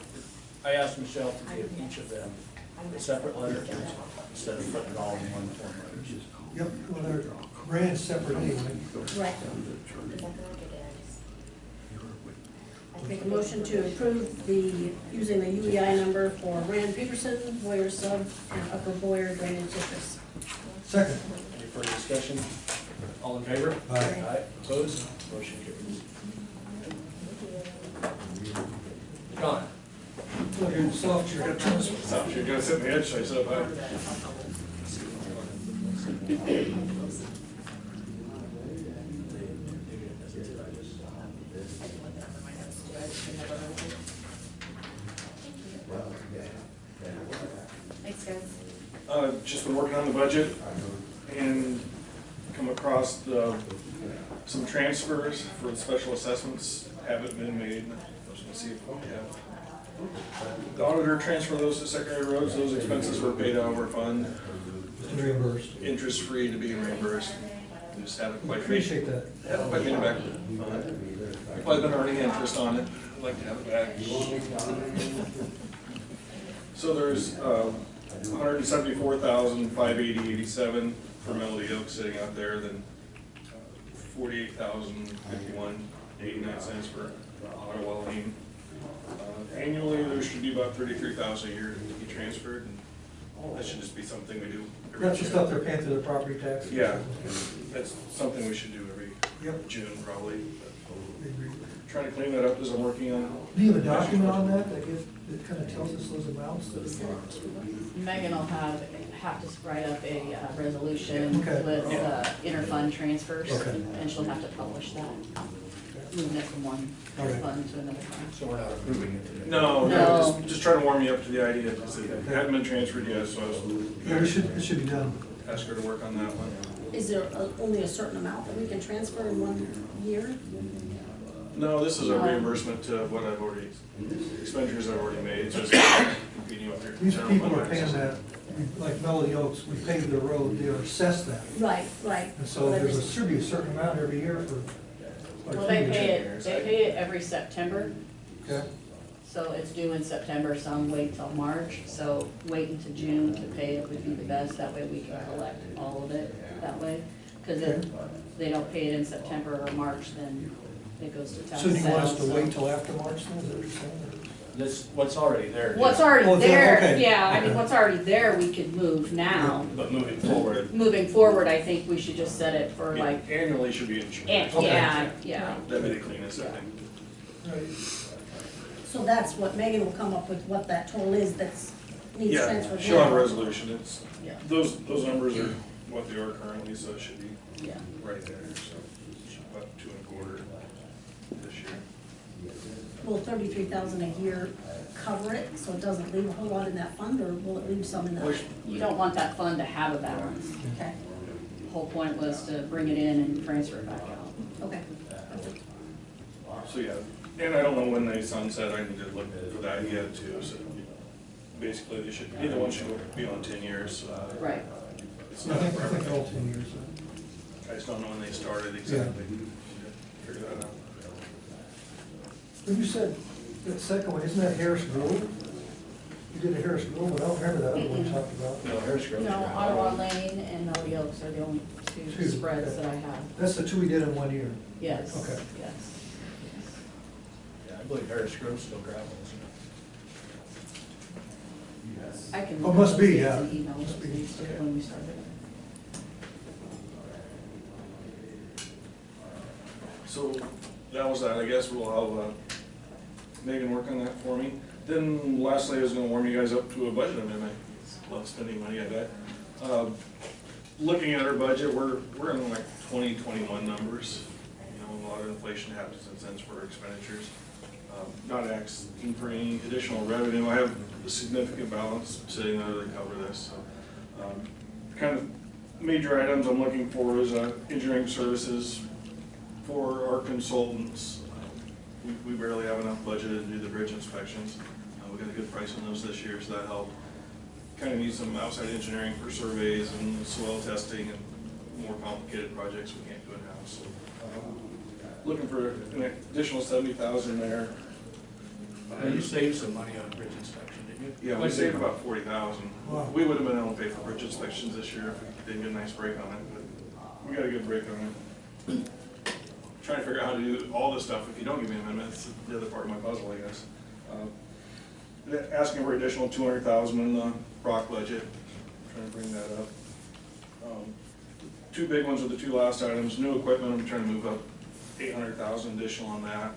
I asked Michelle to give each of them a separate letter instead of putting it all in one form. Yep, well, they're ran separate anyway. Right. Make a motion to approve using the UEI number for Rand Peterson, Boyer Sub, and Upper Boyer Drainage Districts. Second. Any further discussion? All in favor? Aye. Opposed? Motion carries. John? Look at yourself, you're gonna turn this one. So if you're gonna sit in the edge, so I sit up high. Thanks, guys. Just been working on the budget and come across some transfers for the special assessments haven't been made. I was gonna see if we have. The auditor transferred those to secondary roads, those expenses were paid out of our fund, Just reimbursed. interest-free to be reimbursed. We just haven't I quite appreciate that. haven't quite made it back. I've probably been earning interest on it, I'd like to have it back. So there's 174,580.87 for Melody Oak sitting out there, then 48,051.89 for Ottawa Lane. Annually, there should be about 33,000 a year to be transferred, and that should just be something we do every That's the year. stuff they're paying through their property tax. Yeah, that's something we should do every Yep. June probably. Trying to clean that up as I'm working on. Do you have a document on that that kind of tells us those amounts? Megan will have to write up a resolution Okay. with interfund transfers, Okay. and she'll have to publish that, moving it from one All right. fund to another fund. So we're not approving it today. No, No. just trying to warm you up to the idea, because it hadn't been transferred yet, so I was Yeah, it should be done. ask her to work on that one. Is there only a certain amount that we can transfer in 1 year? No, this is a reimbursement to what I've already, expenditures I've already made, just competing with your. These general people fund are paying records. that, like Melody Oaks, we paved the road, they are assessed that. Right, right. And so should be a certain amount every year for. like, Well, they 3 pay years. it every September, Okay, so it's due in September, some wait till March, so waiting to June to pay it would be the best, that way we can collect all of it that way. Cause if they don't pay it in September or March, then It goes to tax So do you want us to sales, so- wait till after March then, is that what you're saying? This, what's already there. What's yes. already Oh, there, there, okay. yeah, I mean, what's already there, we could move now. But moving forward, Moving forward, I think we should just set it for like, Annually should be insured. Okay. yeah. That made it cleanest, I think. Right. So that's what Megan will come up with, what that total is that's needs Yeah, transferred. she'll have a now. resolution, it's, Yeah. those numbers are what they are currently, so it should be Yeah. right there, so about 2.25 this year. Will 33,000 a year cover it, so it doesn't leave a whole lot in that fund, or will it leave some in that? You don't want that fund to have a balance. Okay, The whole point was to bring it in and transfer it back out. okay. So, yeah, and I don't know when they sunset, I need to look for that yet too, so basically they should, either one should be on 10 years, so Right. it's I not think forever. all 10 years. I just don't know when they started exactly. Figure that out. When you said that second one, isn't that Harris Grove? You did a Harris Grove, but I don't remember that other one you talked about. no, Harris Grove's No, right. Ottawa Lane and Melody Oaks are the only two Two, spreads okay. that I have. That's the two we did in 1 year. Yes, Okay. yes. Yeah, I believe Harris Grove's still gravel, isn't it? I can. Oh, must be, look yeah. and email Must those be, things to okay. when we started. So that was that, I guess we'll have Megan work on that for me. Then lastly, I was gonna warm you guys up to a budget amendment. Love spending money, I bet. Looking at our budget, we're in like 2021 numbers. You know, a lot of inflation happens since then for expenditures. Not asking for any additional revenue. I have a significant balance sitting there to cover this. So, kind of major items I'm looking for is engineering services for our consultants. We barely have enough budgeted to do the bridge inspections. We got a good price on those this year, so that helped. Kind of need some outside engineering for surveys and soil testing and more complicated projects we can't do in-house. So, looking for an additional 70,000 there. Now, you saved some money on bridge inspection, didn't you? Yeah, we saved about 40,000. Wow. We would have been able to pay for bridge inspections this year if we didn't get a nice break on it, but we got a good break on it. Trying to figure out how to do all this stuff if you don't give me an amendment, it's the other part of my puzzle, I guess. Asking for additional 200,000 in the rock budget, trying to bring that up. Two big ones are the two last items. New equipment, I'm trying to move up 800,000 additional on that.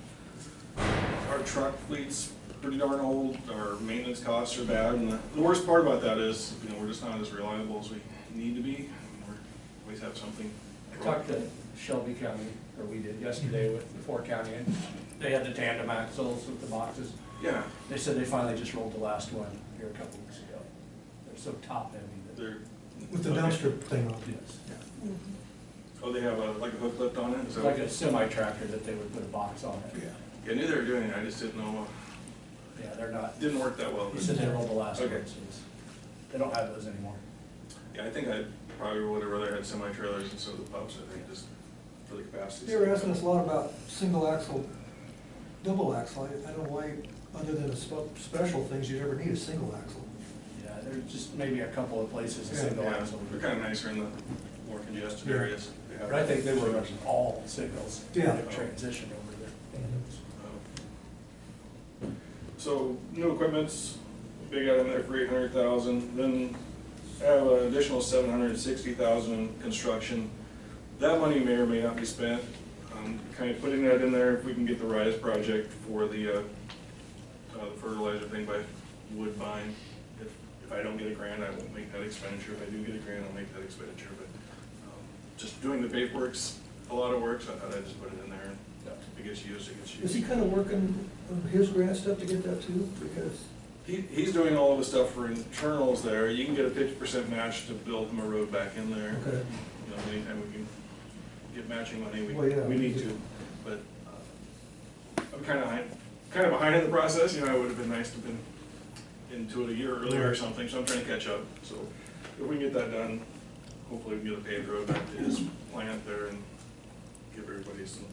Our truck fleet's pretty darn old, our maintenance costs are bad, and the worst part about that is, you know, we're just not as reliable as we need to be. We always have something. I talked to Shelby County, or we did yesterday with the 4 county, and they had the tandem axles with the boxes. Yeah, They said they finally just rolled the last one here a couple weeks ago. They're so top heavy that they're. With the dumpster thing on it. yes. Oh, they have like a hook lift on it? Is It's that like what- a semi-tractor that they would put a box on it. Yeah. Yeah, I knew they were doing it, I just didn't know, Yeah, they're not, didn't work that well. he said they rolled the last one, Okay. so they don't have those anymore. Yeah, I think I probably would have rather had semi-trailers instead of the pumps, I think, just for the capacity. They were asking us a lot about single axle, double axle. I don't know why, other than the special things, you'd ever need a single axle. Yeah, there's just maybe a couple of places, a Yeah. single Yeah, axle. they're kind of nicer in the more congested Yeah. areas. They have- But I think they were running all singles. Yeah. They've transitioned over there. So, new equipment's a big item there for 800,000, then I have an additional 760,000 in construction. That money may or may not be spent. Kind of putting that in there if we can get the RISE project for the fertilizer thing by Woodbine. If I don't get a grant, I won't make that expenditure. If I do get a grant, I'll make that expenditure, but just doing the paperwork's a lot of work, so I thought I'd just put it in there, and if it gets used, it gets used. Is he kind of working on his grant stuff to get that too? Because, He's doing all of the stuff for internals there. You can get a 50% match to build him a road back in there. okay, You know, anytime we can get matching money, Well, yeah. we need to. But I'm kind of behind in the process. You know, it would have been nice to have been into it a year earlier or something, so I'm trying to catch up. So if we can get that done, hopefully we can get a paved road back to his plant there and give everybody some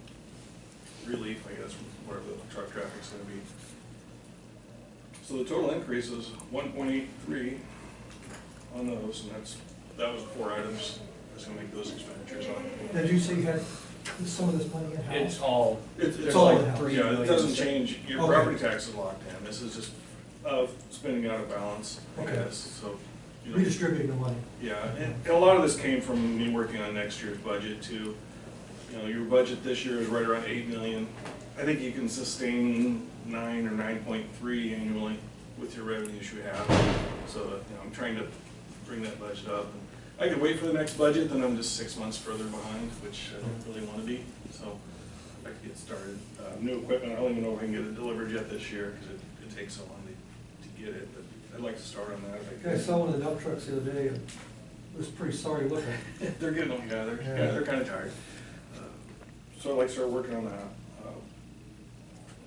relief, I guess, from whatever the truck traffic's gonna be. So the total increase is 1.83 on those, and that was 4 items. That's gonna make those expenditures on. did you see he had Is some of this money in-house? It's all, It's there's all like in-house. 3 Yeah, million. it doesn't change, your Okay. property tax is locked in, this is just, spending out of balance, I Okay. guess, so. you know. Redistributing the money. Yeah, and a lot of this came from me working on next year's budget too. You know, your budget this year is right around 8 million. I think you can sustain 9 or 9.3 annually with your revenues you have. So, you know, I'm trying to bring that budget up. I could wait for the next budget, then I'm just 6 months further behind, which I don't really wanna be, so I could get started. New equipment, I don't even know if I can get it delivered yet this year, cause it takes so long to get it, but I'd like to start on that if I I could. saw one of the dump trucks the other day, and it was pretty sorry looking. They're getting them, yeah, they're kind of tired. So I'd like to start working on that. Like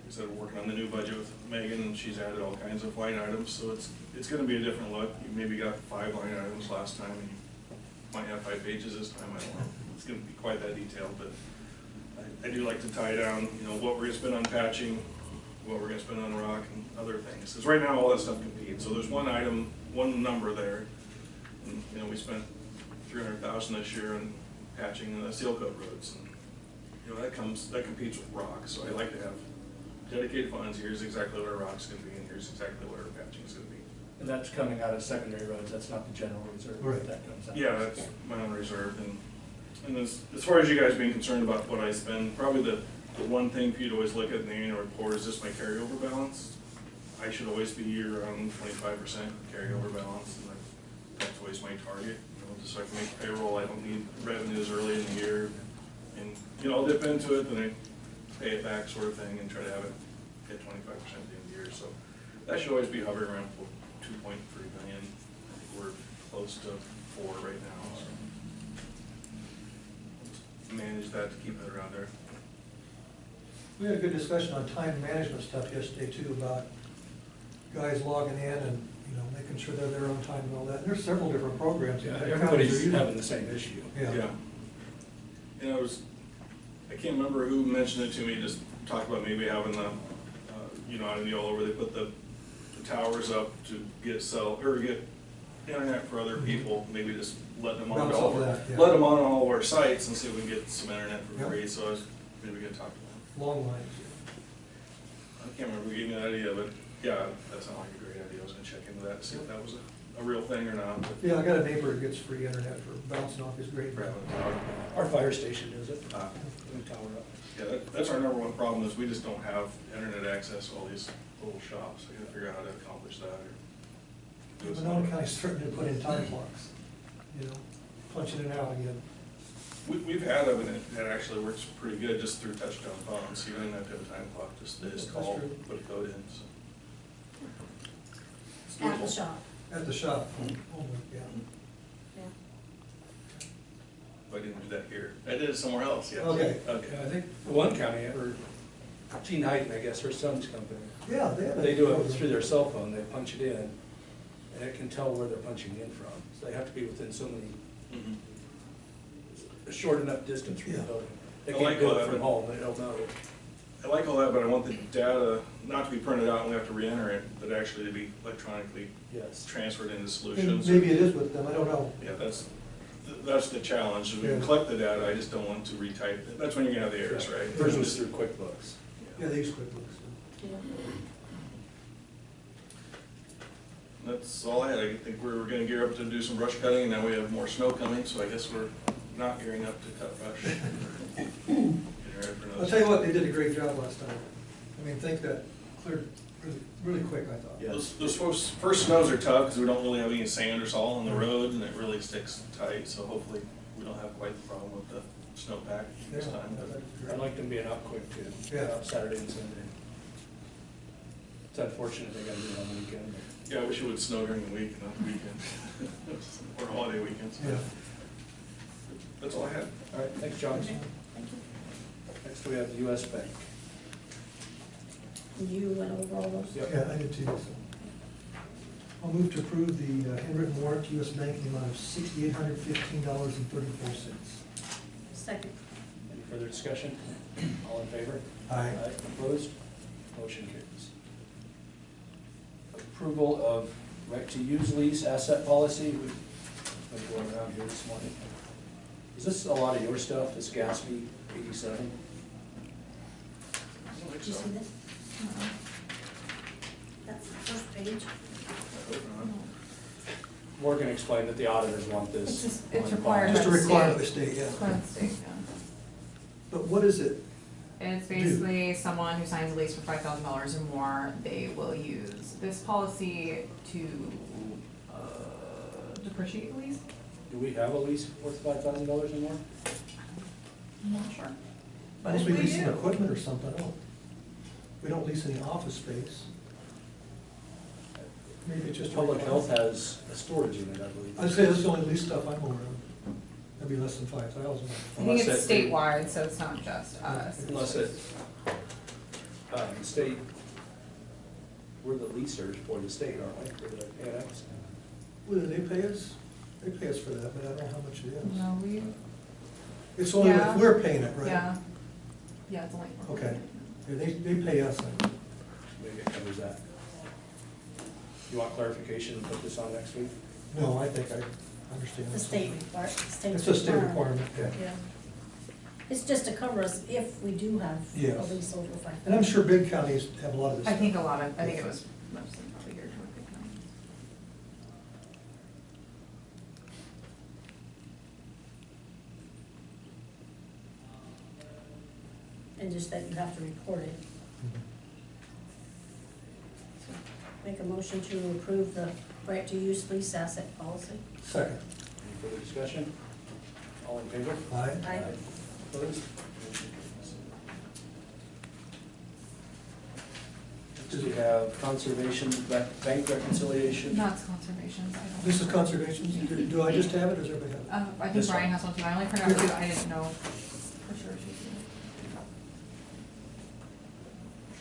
I said, we're working on the new budget with Megan, and she's added all kinds of line items, so it's gonna be a different look. You maybe got 5 line items last time, and you might have 5 pages this time, I don't know. It's gonna be quite that detailed, but I do like to tie down, you know, what we're gonna spend on patching, what we're gonna spend on rock and other things. Because right now, all that stuff competes, so there's one item, one number there. And, you know, we spent $300,000 this year on patching the seal coat roads. And, you know, that competes with rock, so I like to have dedicated funds. Here's exactly what our rock's gonna be, and here's exactly what our patching's gonna be. And that's coming out of secondary roads, that's not the general reserve. Right. That comes out. Yeah, that's my own reserve. And as far as you guys being concerned about what I spend, probably the one thing for you to always look at in the annual report is just my carryover balance. I should always be around 25% carryover balance, and that's always my target. You know, just so I can make payroll, I don't need revenues early in the year. And, you know, I'll dip into it, then I pay it back sort of thing, and try to have it at 25% at the end of the year. So that should always be hovering around 2.3 million. I think we're close to 4 right now, so. Manage that to keep it around there. We had a good discussion on time management stuff yesterday too, about guys logging in and, you know, making sure they're their own time and all that. And there's several different programs. Yeah, that counties are everybody's using. having the same issue. Yeah. And I can't remember who mentioned it to me, just talked about maybe having the, you know, out in the all over, they put the towers up to get internet for other people, maybe just letting them on Bounce all, off of that, yeah. let them on all of our sites and see if we can get some internet for Yep. free, so I was maybe gonna talk to them. Long lines. I can't remember who gave me that idea, but yeah, that sounded like a great idea, I was gonna check into that, see if that was a real thing or not. But Yeah, I got a neighbor who gets free internet for bouncing off his grade. grab a tower. Our fire station does it. Uh, We tower up. Yeah, that's our number one problem, is we just don't have internet access to all these little shops. I gotta figure out how to accomplish that or do it some Monona other way. County's starting to put in time clocks, you know, punching it out again. We've had it, and it actually works pretty good just through touchtone phones, so you don't even have to have a time clock, just That's call, true. put a code in, so. It's At the doable. shop, At the shop, only, yeah. yeah. I didn't do that here. I did it somewhere else, yeah. Okay. Yeah, I think one county, or Gene Hyden, I guess, her son's company, Yeah, they have. a they do it program. through their cell phone, they punch it in, and it can tell where they're punching in from. So they have to be within so many, Mhm. a short enough distance from the Yeah. building. They I can't like do all it that, from but- home, they don't know. I like all that, but I want the data not to be printed out and we have to re-enter it, but actually to be electronically Yes. transferred into And solutions. maybe it is with them, I don't know. Yeah, that's the challenge. We can Yeah. collect the data, I just don't want to retype it. That's when you're gonna have the errors, right? Hers was through QuickBooks. Yeah, they use QuickBooks. Yeah. That's all I had. I think we were gonna gear up to do some brush cutting, and now we have more snow coming, so I guess we're not gearing up to cut brush. Getting ready for another- I'll tell you what, they did a great job last time. I mean, think that cleared really, really quick, I thought. Yeah. Those first snows are tough, because we don't really have any sand or salt on the road, and it really sticks tight, so hopefully we don't have quite the problem with the snowpack this Yeah, time. that's I great. like them being out quick too. Yeah. Out Saturday and Sunday. It's unfortunate they gotta do it on the weekend, but. Yeah, I wish it would snow during the week and not the weekend, or holiday weekends. Yeah. That's all I had. All right, thanks, John. Thank you. Next we have the US Bank. You went over all those? Yep. Yeah, I did too, so. I'll move to approve the handwritten warrant to US Bank in the amount of $6,815.34. Second. Any further discussion? All in favor? Aye. Opposed? Motion carries. Approval of right-to-use lease asset policy. We've been going around here this morning. Is this a lot of your stuff, this Gatsby 87? Did you see this? That's the first page. Morgan explained that the auditors want It's this. just, it's on required file. Just a by the requirement of the state. state, yeah. By the state, yeah. But what is it? It's basically someone who signs a lease for $5,000 or more, they will use this policy to depreciate the lease. Do we have a lease worth $5,000 or more? I'm not sure. But Must if be we leasing do, equipment or something, oh. We don't lease any office space. Maybe it's just. a Public requirement. Health has a storage unit, I believe. I'd say that's the only lease stuff I'm aware of. That'd be less than 5,000. I think Unless it's it- statewide, so it's not just us. Unless it, state, we're the leasers for the state, aren't we, for the annex? Well, they pay us for that, but I don't know how much it is. No, we, It's only Yeah. if we're paying it, right? yeah. Yeah, it's only. Okay. Yeah, they pay us. Maybe it covers that. You want clarification and put this on next week? No, I think I understand. The state requires, the state. It's a state requirement. Yeah. It's just to cover us if we do have a Yes. lease over 5,000. And I'm sure big counties have a lot of this. I think stuff. I think it was mostly probably geared toward big counties. And just that you have to report it. Mhm. Make a motion to approve the right to use lease asset policy. Second. Any further discussion? All in favor? Aye. Aye. Opposed? Motion carries. Next we have conservation, bank reconciliation. No, it's conservation, so I don't. This is conservation. Do I just have it or does everybody have it? I think This Brian one. has one too, I only printed out two, I didn't know for sure she did.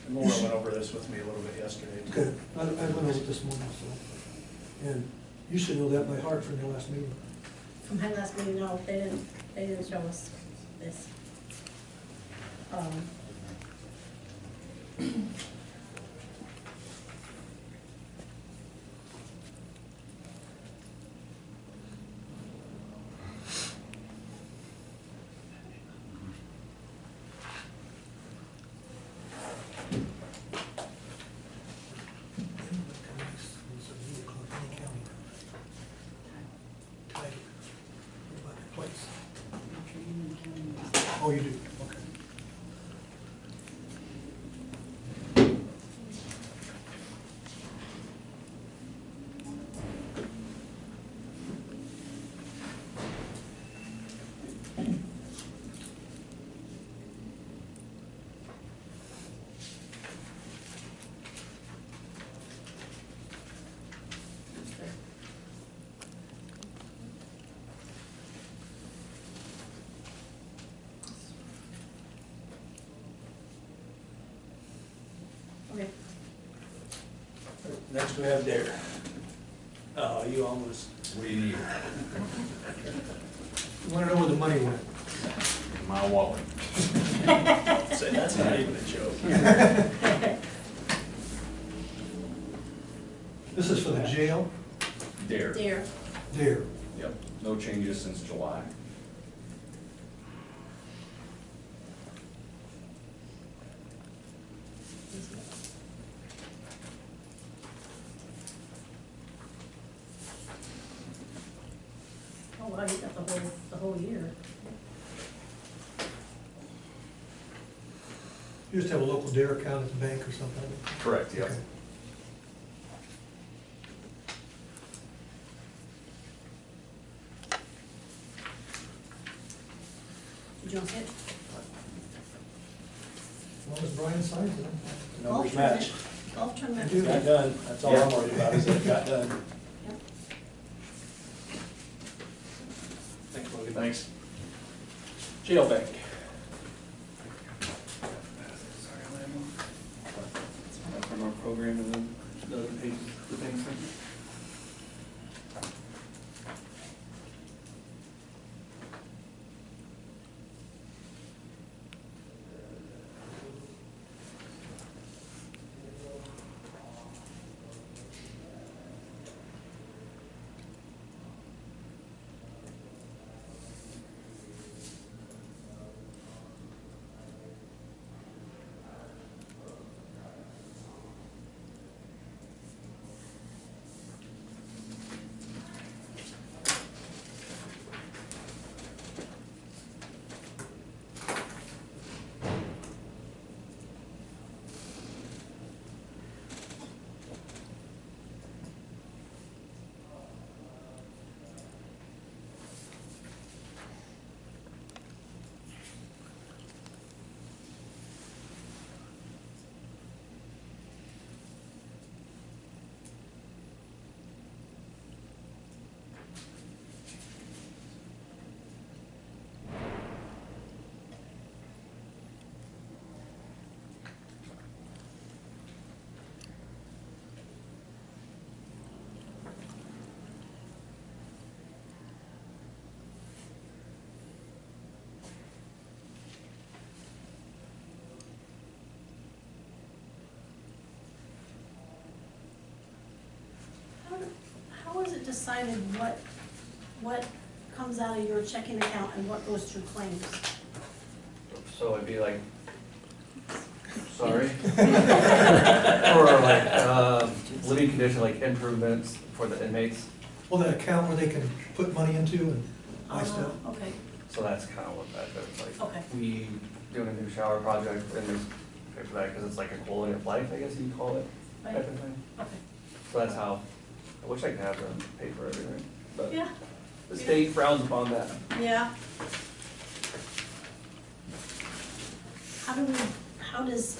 And Laura went over this with me a little bit yesterday. Good. I went over it this morning, so. And you should know that by heart from your last meeting. From my last meeting, no, they didn't show us this. Oh, you do, okay. Okay. Next we have Dare. Oh, you almost. What do you need? You wanna know where the money went? My wallet. Say, that's not even a joke. This is for the jail? Dare. Dear, There. Yep, no changes since July. oh wow, you got the whole year. You just have a local DARE account at the bank or something? Correct, yep. Okay. Did you want to see it? As long as Brian signs it. Numbers match. Golf tournament. I do. Got done. That's all I'm worried about, is that it got done. Yep. Thanks, Logan. Thanks. Jail bank. From our program and then the other page, the thing. how is it decided what comes out of your checking account and what goes through claims? So it'd be like, sorry. Or like, living condition, like improvements for the inmates. Well, that account where they can put money into and buy stuff. Okay, So that's kind of what that is, like, okay. we doing a new shower project and there's pay for that, because it's like a quality of life, I guess you call it, Right. type of thing. Okay. So that's how, I wish I could have them pay for everything, but Yeah, the state frowns upon that. yeah. How does,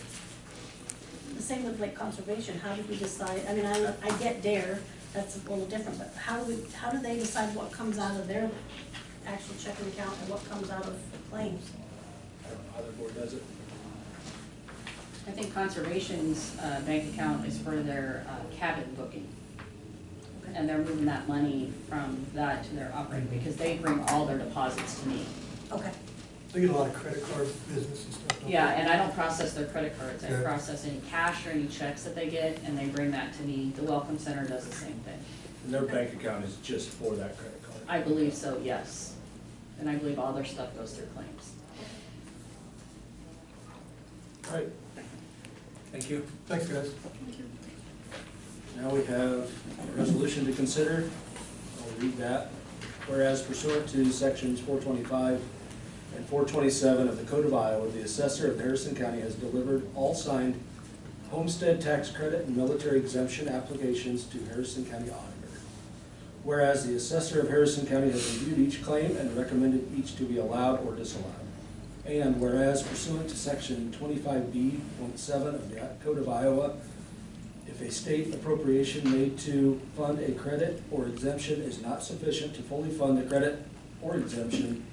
the same with like conservation, how do we decide, I mean, I get DARE, that's a little different, but how do they decide what comes out of their actual checking account and what comes out of claims? I don't know how the board does it. I think conservation's bank account is for their cabin booking. And they're moving that money from that to their operating, because they bring all their deposits to me. Okay, They get a lot of credit card business and stuff. don't they? Yeah, and I don't process their credit cards. I Yeah. process any cash or any checks that they get, and they bring that to me. The Welcome Center does the same thing. And their bank account is just for that credit card. I believe so, yes. And I believe all their stuff goes through claims. All right. Thank you. Thanks, guys. Now we have a resolution to consider. I'll read that. Whereas pursuant to sections 425 and 427 of the Code of Iowa, the assessor of Harrison County has delivered all signed homestead tax credit and military exemption applications to Harrison County Auditor. Whereas the assessor of Harrison County has reviewed each claim and recommended each to be allowed or disallowed. And whereas pursuant to section 25B.7 of the Code of Iowa, if a state appropriation made to fund a credit or exemption is not sufficient to fully fund the credit or exemption,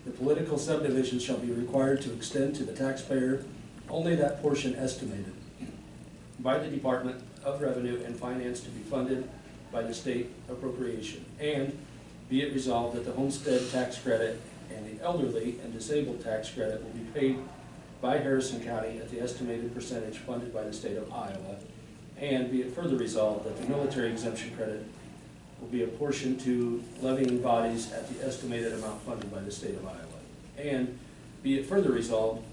the political subdivision shall be required to extend to the taxpayer only that portion estimated by the Department of Revenue and Finance to be funded by the state appropriation. And be it resolved that the homestead tax credit and the elderly and disabled tax credit will be paid by Harrison County at the estimated percentage funded by the state of Iowa. And be it further resolved that the military exemption credit will be apportioned to levying bodies at the estimated amount funded by the state of Iowa. And be it further resolved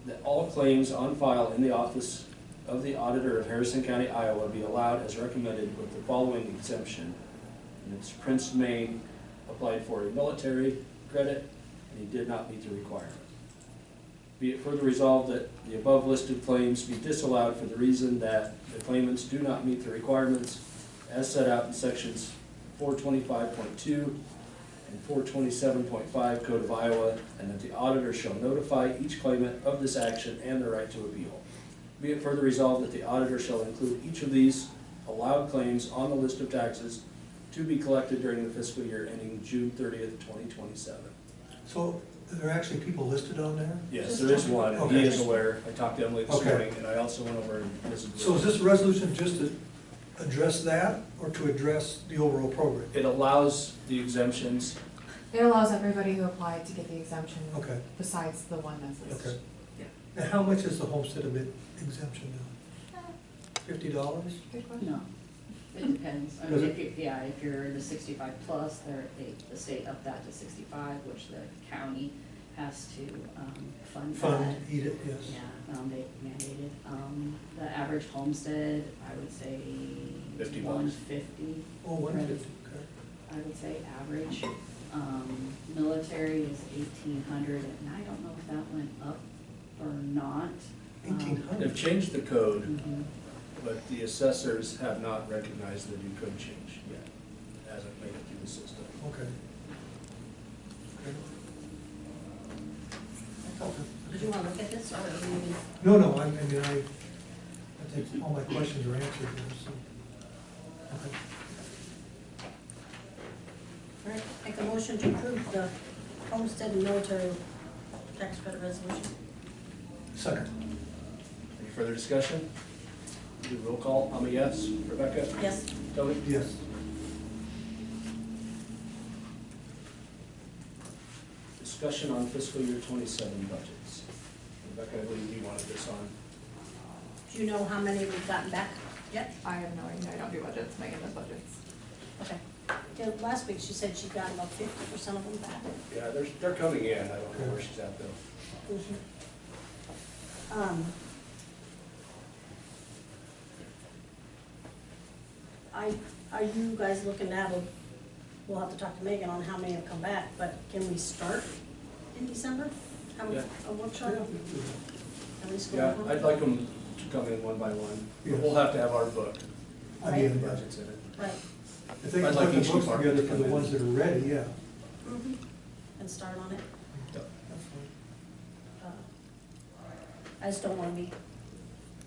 that all claims on file in the office of the auditor of Harrison County, Iowa be allowed as recommended with the following exemption. And it's Prince Maine applied for a military credit and he did not meet the requirement. Be it further resolved that the above listed claims be disallowed for the reason that the claimants do not meet the requirements as set out in sections 425.2 and 427.5 Code of Iowa, and that the auditor shall notify each claimant of this action and the right to appeal. Be it further resolved that the auditor shall include each of these allowed claims on the list of taxes to be collected during the fiscal year ending June 30th, 2027. So are there actually people listed on there? Yes, there is one, and he Okay. is aware. I talked to Emily this Okay. morning, and I also went over and visited. So is this resolution just to address that or to address the overall program? It allows the exemptions. It allows everybody who applied to get the exemption Okay, besides the one that's okay. listed. And how much is the homestead exemption now? $50? Good question. No, it depends. I Does mean, it? if you're in the 65 plus, the state upped that to 65, which the county has to fund that. Fund, eat it, yes. Yeah, they mandated. The average homestead, I would say $50. 150. Oh, 150, okay. I would say average. Military is 1,800, and I don't know if that went up or not. 1,800? They've changed the code, Mhm. but the assessors have not recognized the new code change yet. It hasn't made it through the system. Okay. Okay. I thought that- did you want to look at this or do you? No, I mean, I think all my questions are answered there, so. Okay. All right, make a motion to approve the homestead and military tax credit resolution. Second. Any further discussion? Do roll call. I'm a yes. Rebecca? Yes, Toby? Yes. Discussion on fiscal year 27 budgets. Rebecca, I believe you wanted this on. do you know how many we've gotten back yet? I have no idea, I don't do budgets, Megan does budgets. Okay. Yeah, last week she said she got about 50% of them back. Yeah, they're coming in, I don't know where she's at though. Are you guys looking to have we'll have to talk to Megan on how many have come back, but can we start in December? Have Yeah. a workshop? At least go Yeah, over? I'd like them to come in one by one. Yes. We'll have to have our book, Right. the budget's in it. Right. If they can I'd like put the each books department together to for come the in. ones that are ready, yeah. And start on it. Yep. I just don't wanna be,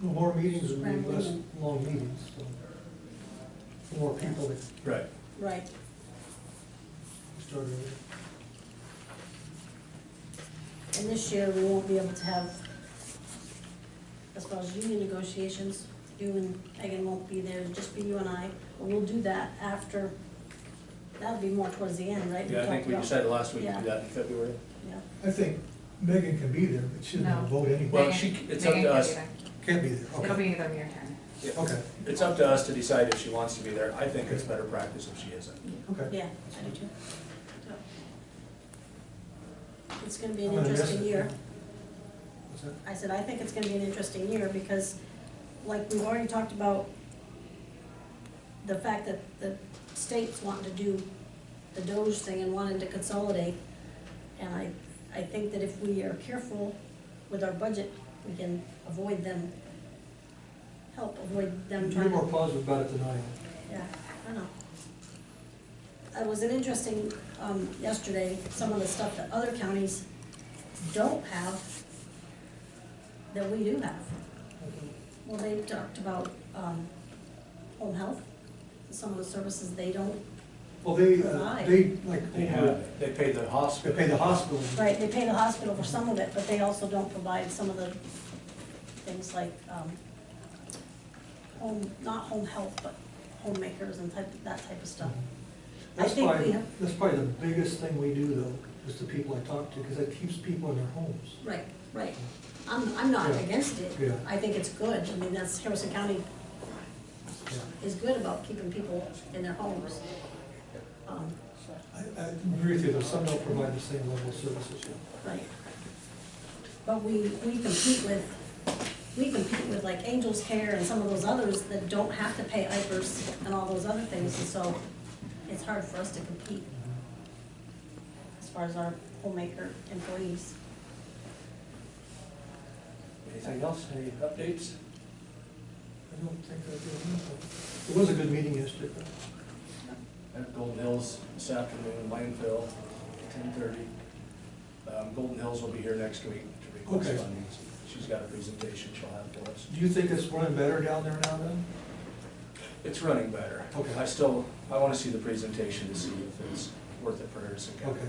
No more meetings would be Scrambling less and- long meetings, so. More people that Right. right. start early. And this year, we won't be able to have, as far as union negotiations, you and Megan won't be there, it'll just be you and I. But we'll do that after, that'll be more towards the end, right? Yeah, I think talked we about- decided last week to Yeah. do that in February. Yeah, I think Megan can be there, but she doesn't have a No. vote anyway. Well, Megan- it's up Megan to can't us. be there. Can't be there, It'll okay. be either me or Karen. Yeah. Okay, It's up to us to decide if she wants to be there. I think it's better practice if she isn't. okay. yeah, I do too. So, it's gonna be an I'm gonna miss interesting it. year. What's that? I said, I think it's gonna be an interesting year because, like, we've already talked about the fact that the state's wanting to do the Doge thing and wanting to consolidate. And I think that if we are careful with our budget, we can avoid them, avoid them You're trying more to, positive about it than I am. yeah, I know. It was an interesting, yesterday, some of the stuff that other counties don't have that we do have. Well, they talked about, home health, some of the services they don't, Well, they like, They pay the they hospital. pay the hospital. right, they pay the hospital for some of it, but they also don't provide some of the things like, not home health, but homemakers and that type of stuff. I That's think we probably, have, that's probably the biggest thing we do though, is the people I talk to, because that keeps people in their homes. right, right. I'm not Yeah. against it. Yeah. I think it's good. I mean, that's, Harrison County Yeah. is good about keeping people in their homes. I agree with you, though, some don't provide the same level of services yet. Right. But we compete with like Angels Care and some of those others that don't have to pay IPERS and all those other things, and so it's hard for us to compete as far as our homemaker employees. Anything else? Any updates? I don't think I do. It was a good meeting yesterday. At Golden Hills this afternoon, landfill, 10:30. Golden Hills will be here next week to request Okay. funding. She's got a presentation she'll have for us. Do you think it's running better down there now then? It's running better. Okay. I want to see the presentation to see if it's worth it for Harrison County. Okay.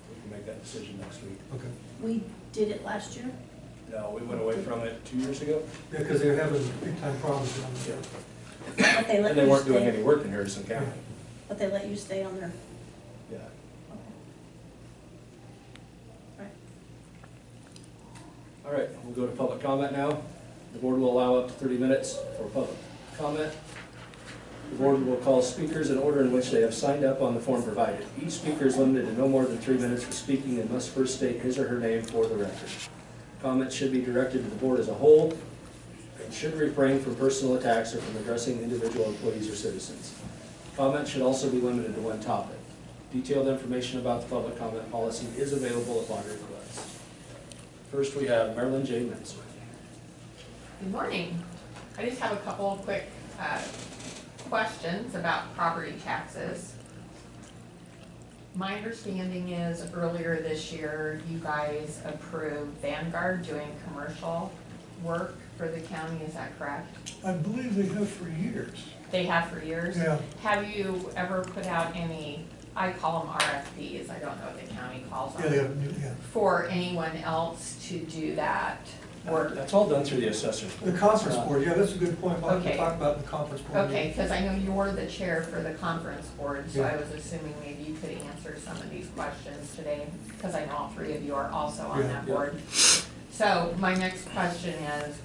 We can make that decision next week. Okay. We did it last year. No, we went away from it 2 years ago, Yeah, because they're having big time problems down there. But they let and they you weren't doing stay, any work in Harrison County. but they let you stay on there. Yeah. Right. All right, we'll go to public comment now. The board will allow up to 30 minutes for public comment. The board will call speakers in order in which they have signed up on the form provided. Each speaker is limited to no more than 3 minutes for speaking and must first state his or her name for the record. Comments should be directed to the board as a whole and should refrain from personal attacks or from addressing individual employees or citizens. Comments should also be limited to one topic. Detailed information about the public comment policy is available upon request. First, we have Marilyn J. Menzer. Good morning. I just have a couple of quick questions about property taxes. My understanding is earlier this year, you guys approved Vanguard doing commercial work for the county, is that correct? I believe they have for years. They have for years? Yeah. Have you ever put out any, I call them RFPs, I don't know what the county calls them. Yeah, they have, yeah. For anyone else to do that work? That's all done through the assessors. The conference board, yeah, that's a good point. We'll have to Okay. talk about the conference board. Okay, because I know you're the chair for the conference board, so I Yeah. was assuming maybe you could answer some of these questions today, because I know all three of you are also on Yeah. that Yeah. board. So my next question is,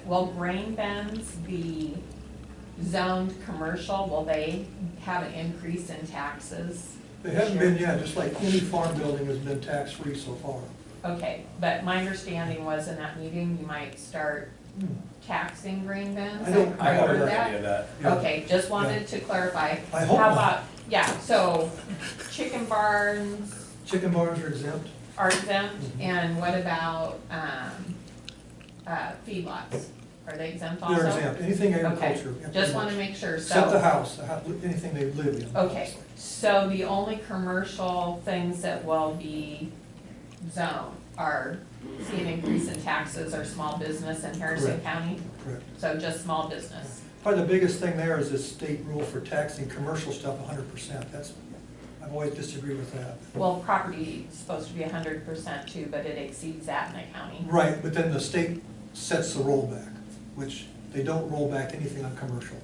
will grain bins be zoned commercial, will they have an increase in taxes? They haven't been yet, just like any farm building has been tax-free so far. Okay, but my understanding was in that meeting, you might start taxing grain bins. I don't- I haven't heard heard any of that. Yeah. Okay, just wanted to clarify. I hope How not. about, yeah, so chicken barns Chicken barns are exempt. are exempt, Mhm. and what about, feedlots? Are they exempt also? They're exempt, anything Okay, agriculture. yeah, just pretty wanna much. make sure, Except the so, house, anything they live in. okay, so the only commercial things that will be zoned are see an increase in taxes or small business in Harrison Correct. County? Correct. So just small business? Probably the biggest thing there is this state rule for taxing commercial stuff 100%. I've always disagreed with that. Well, property is supposed to be 100% too, but it exceeds that in the county. Right, but then the state sets the rollback, which they don't roll back anything on commercial,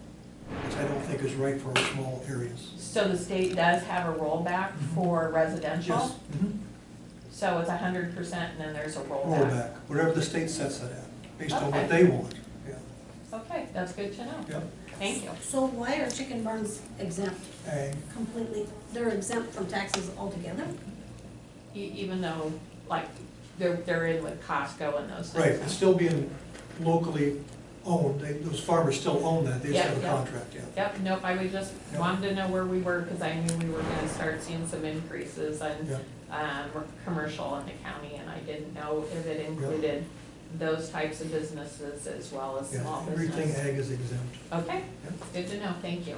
which I don't think is right for our small areas. So the state does have a rollback for residential? Yes, So it's 100% and then there's a rollback? rollback, whatever the state sets it at, based on Okay. what they want. Yeah, Okay, that's good to know. yep. Thank you. So why are chicken barns exempt Ag. completely? They're exempt from taxes altogether? Even though, like, they're in with Costco and those things? Right, it's still being locally owned. Those farmers still own that. They just have a Yeah, yeah. contract, yeah. Yep, nope, I was just Yep. wanted to know where we were, because I knew we were gonna start seeing some increases on, Yep. commercial in the county, and I didn't know if it included those types of businesses as well as Yeah, small everything business. ag is exempt. Okay, Yep. good to know, thank you.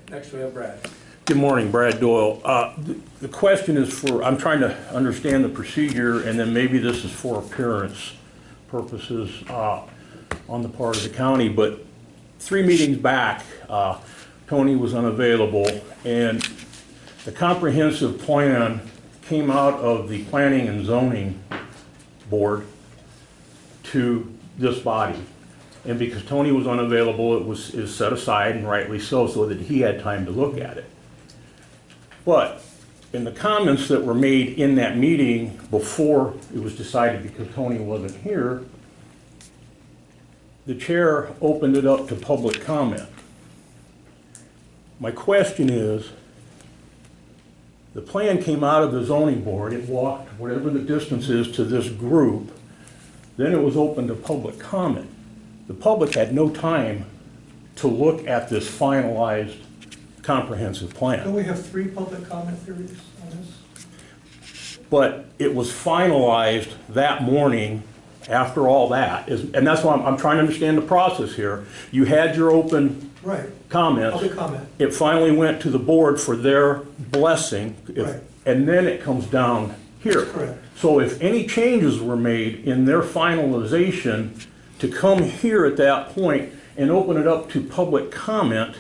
Next we have Brad. Good morning, Brad Doyle. The question is for, I'm trying to understand the procedure, and then maybe this is for appearance purposes on the part of the county, but 3 meetings back, Tony was unavailable, and the comprehensive plan came out of the Planning and Zoning Board to this body. And because Tony was unavailable, is set aside, and rightly so that he had time to look at it. But in the comments that were made in that meeting before it was decided, because Tony wasn't here, the chair opened it up to public comment. My question is, the plan came out of the zoning board, it walked whatever the distance is to this group, then it was open to public comment. The public had no time to look at this finalized comprehensive plan. Don't we have 3 public comment periods on this? But it was finalized that morning after all that, and that's why I'm trying to understand the process here. You had your open Right, comments. public comment. It finally went to the board for their blessing, Right. and then it comes down here. Correct. So if any changes were made in their finalization, to come here at that point and open it up to public comment,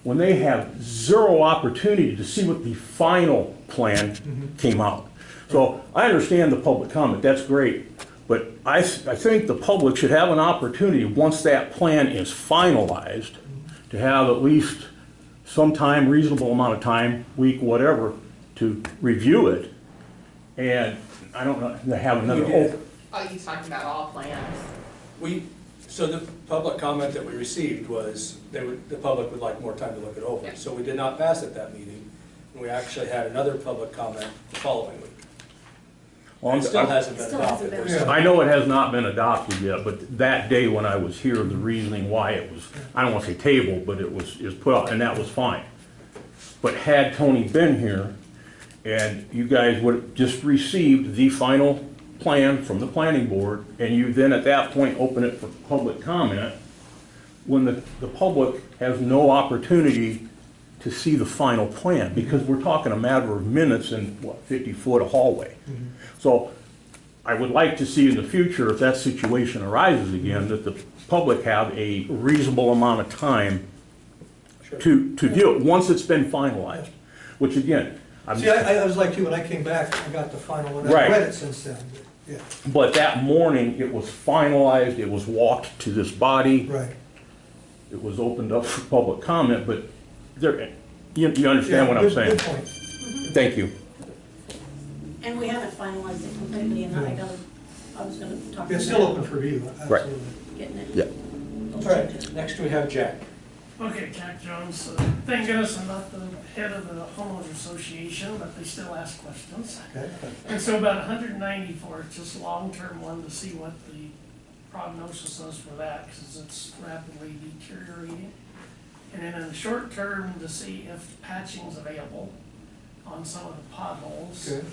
when they have 0 opportunity to see what the final plan came out. So I understand the public comment, that's great, but I think the public should have an opportunity, once that plan is finalized, to have at least some time, reasonable amount of time, week, whatever, to review it. And I don't know, have another We did. open. Oh, he's talking about all plans. So the public comment that we received was, the public would like more time to look it over. Yeah. So we did not pass at that meeting, and we actually had another public comment the following week. Well, It still hasn't been Still hasn't adopted. been. Yeah. I know it has not been adopted yet, but that day when I was here, the reasoning why it was, I don't want to say tabled, but it was put out, and that was fine. But had Tony been here, and you guys would have just received the final plan from the planning board, and you then at that point open it for public comment, when the public has no opportunity to see the final plan, because we're talking a matter of minutes and, 50 foot of hallway. So I would like to see in the future, if that situation arises again, that the public have a reasonable amount of time to view it, once it's been finalized, which again, I'm. See, I was like you, when I came back, I got the final one. Right. I've read it since then, but, yeah, But that morning, it was finalized, it was walked to this body, right. it was opened up for public comment, but there, you understand what Yeah, I'm good saying? point. Thank you. And we haven't finalized it completely, and I was gonna talk to It's you still about open for review, Right. absolutely. getting it. Yeah. those All right, changes. next we have Jack. Okay, Jack Jones, thank goodness I'm not the head of the homeowners association, but they still ask questions. Okay. And so about 194, just long-term one to see what the prognosis is for that, because it's rapidly deteriorating. And then in the short term, to see if patching's available on some of the potholes. Okay.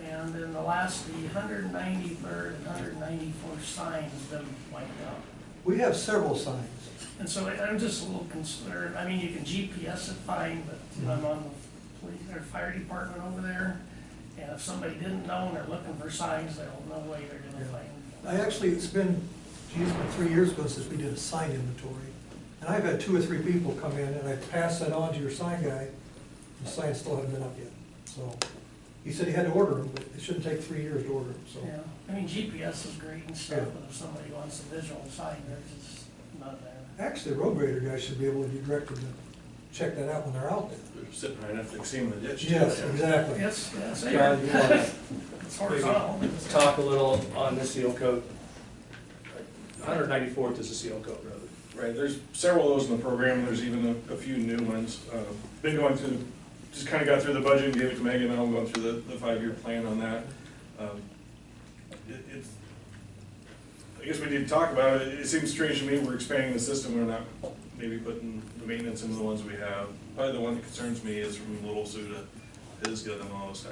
And then the last, the 193rd and 194th signs been wiped out. We have several signs. And so I'm just a little concerned, I mean, you can GPS it fine, but I'm on the police, or fire department over there. And if somebody didn't know and they're looking for signs, there's no way they're gonna find them. I actually, it's been 3 years ago since we did a sign inventory. And I've had 2 or 3 people come in and I passed that on to your sign guy. The signs still haven't been up yet. So he said he had to order them, but it shouldn't take 3 years to order them, so. Yeah, I mean, GPS is great and stuff, Yeah. but if somebody wants a visual sign, there's just none there. Actually, the road grader guy should be able to be directed to check that out when they're out there. They're sitting right enough to see them in the ditch. Yes, exactly. Yes, yes, John, you want it's horizontal. to talk a little on the seal coat? 194th is a seal coat road. Right, there's several of those in the program, there's even a few new ones. Been going through, just kind of got through the budget and gave it to Megan, and I'm going through the 5-year plan on that. It's, I guess we need to talk about it. It seems strange to me, we're expanding the system, we're not maybe putting the maintenance into the ones we have. Probably the one that concerns me is from Little Sioux to Pisgah the most.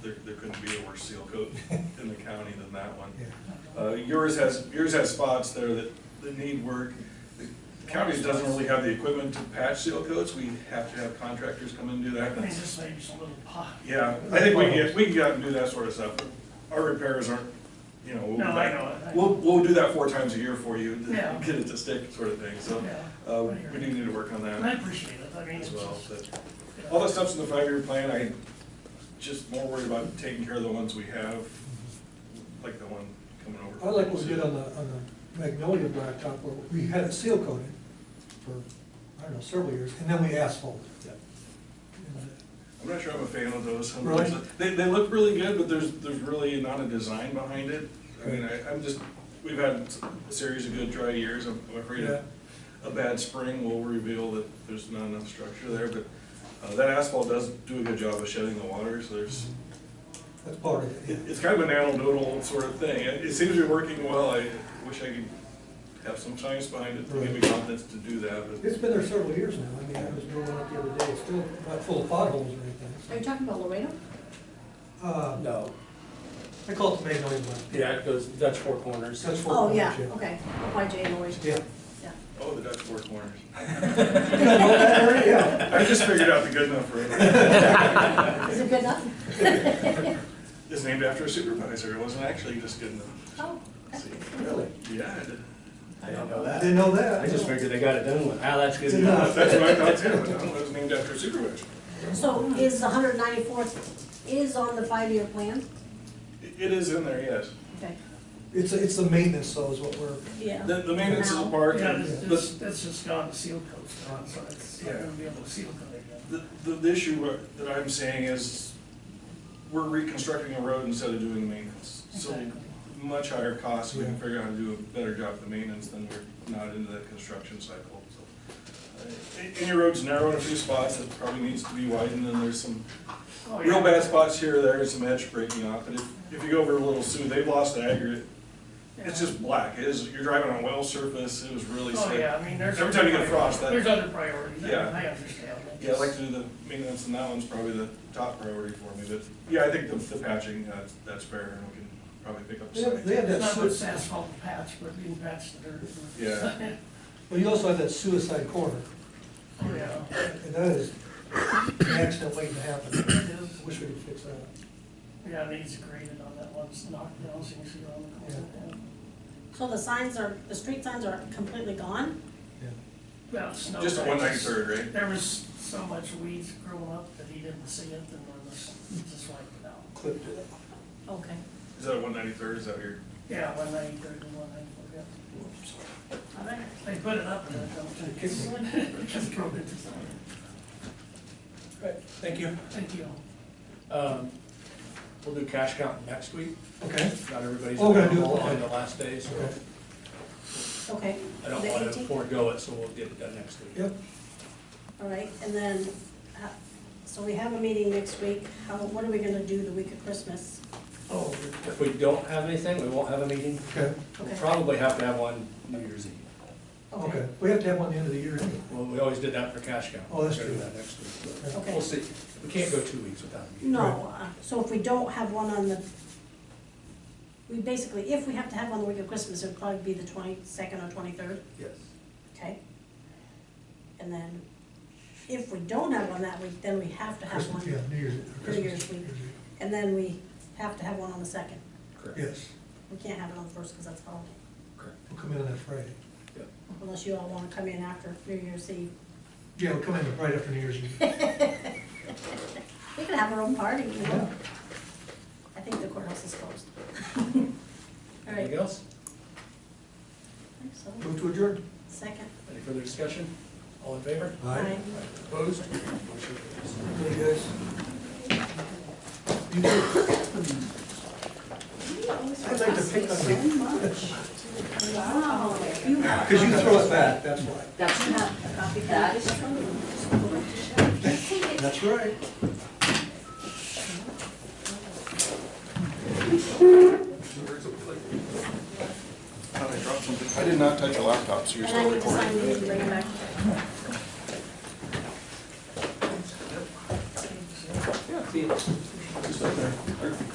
There couldn't be a worse seal coat in the county than that one. Yours has spots there that need work. The county doesn't really have the equipment to patch seal coats. We have to have contractors come in and do that. I mean, just maybe some little pot. Yeah, I think we can get out and do that sort of stuff. Our repairs aren't, you know, we'll No, do I that. know it. We'll do that 4 times a year for you to Yeah. get it to stick, sort of thing. So Yeah. we do need to work on And I that appreciate it, I mean, as it's well. just. But all that stuff's in the 5-year plan. I just more worried about taking care of the ones we have, like the one coming over. I like what we did on the Magnolia blacktop where we had it seal coated for, I don't know, several years, and then we asphalted it. And, I'm not sure I'm a fan of those. Really? They look really good, but there's really not a design behind it. I mean, we've had a series of good dry years. I'm afraid Yeah. a bad spring will reveal that there's not enough structure there, but that asphalt does do a good job of shedding the water, so there's, That's part of it, yeah. it's kind of a nano-doodle sort of thing. It seems to be working well. I wish I could have some science behind it to give me confidence to do that, but It's been there several years now. I mean, I was going up the other day, it's still not full of potholes or anything. Are you talking about Laredo? No. I call it the Magnolia blacktop. Yeah, it goes Dutch Four Corners. That's what. Oh, yeah, okay, by J. Lloyd. Yeah. Yeah. oh, the Dutch Four Corners. Yeah. I just figured out the good enough for it. Is it good enough? It's named after a supervisor. It wasn't actually just good enough. Oh, See? Really? Yeah, I did. I didn't know I that. didn't know that. I just figured they got it done with, that's good Good enough. enough. That's what I thought too, but no, it was named after a supervisor. so is the 194th is on the 5-year plan? It is in there, yes. Okay, It's the maintenance, though, is what we're, yeah. The maintenance is a Now. part, Yeah, and it's just gone to seal coats now, so it's not gonna be able to seal coat again. the issue that I'm saying is we're reconstructing a road instead of doing maintenance. So Exactly. much higher costs, we can figure out how to do a better job of maintenance than we're not into that construction cycle. So, and your road's narrow in a few spots, it probably needs to be widened, and there's some Oh, yeah. real bad spots here or there, and some edge breaking off, but if you go over to Little Sioux, they've lost aggregate. It's just black, you're driving on a well surface, it was really Oh, slick. yeah, I mean, there's. Every time you get other frost, There's that, other priorities, I Yeah. understand. yeah, I'd like to do the maintenance, and that one's probably the top priority for me, but, yeah, I think the patching, that's fair, and we can probably pick up the slack. they have It's that, not much asphalt patch, but you can patch the dirt. Yeah. well, you also have that suicide corner, Oh, yeah. and that is an accident waiting to happen. It is. Wish we could fix that. Yeah, it needs graded on that one, it's knocked down, so you can see it on the corner. Yeah. So the street signs are completely gone? Yeah. Well, snow. Just at 193rd, right? There was so much weeds growing up that he didn't see it, and then he just wiped it out. Clipped it. Okay, Is that 193rd, is that your? Yeah, 193rd and 194, yeah. all right. They put it up and it don't. Just broke it. Right, thank you. Thank you. We'll do cash count next week. Okay. Not everybody's Oh, we're gonna do it, available on okay. the last day, so. Okay. Okay. I don't The wanna 18th? forego it, so we'll get it done next week. Yep. All right, and then, so we have a meeting next week. What are we gonna do the week of Christmas? Oh, If we don't have anything, we won't have a meeting. okay, We'll Okay. probably have to have one New Year's Eve. okay. We have to have one at the end of the year anyway. Well, we always did that for cash cow. Oh, that's We're gonna do true. that next week, but Okay. we'll see. We can't go 2 weeks without a meeting. No, so if we don't have one on the, we basically, if we have to have one the week of Christmas, it would probably be the 22nd or 23rd, Yes. okay? And then, if we don't have one that week, then we have to have Christmas, one. yeah, New Year's. Christmas, Year's week. And then we have to have one on the 2nd. Correct. Yes, We can't have it on the 1st because that's holiday, Correct. we'll come in on that Friday. Yep. unless you all want to come in after New Year's Eve. Yeah, we'll come in right after New Year's Eve. We can have our own party, you know? Yeah. I think the courthouse is closed. All right, Anything else? I think so. Move to adjourn. Second. Any further discussion? All in favor? Aye. Opposed? Hey, guys. You too. I'd like to pick on you. Wow. Because you throw it back, that's why. That's, that is true. That's right. I did not touch a laptop, so you're And I still need to sign recording. these and bring them back. Just up there.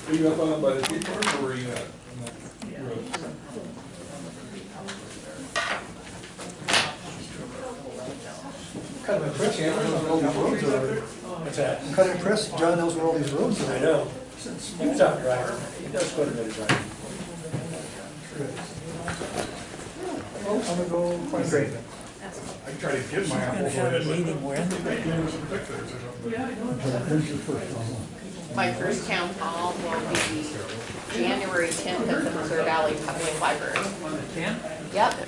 Are you up on by the tree fork, or were you at? On that road? Kind of impressed, John knows where all these roads are. What's that? I'm kind of impressed, John knows where all these roads are. I know. He's out driving. He does quite a bit of driving. Oh, I'm gonna go find Greg. I try to give my apple. Have a meeting when? My first town hall will be January 10th at the Missouri Valley Public Library. Yep.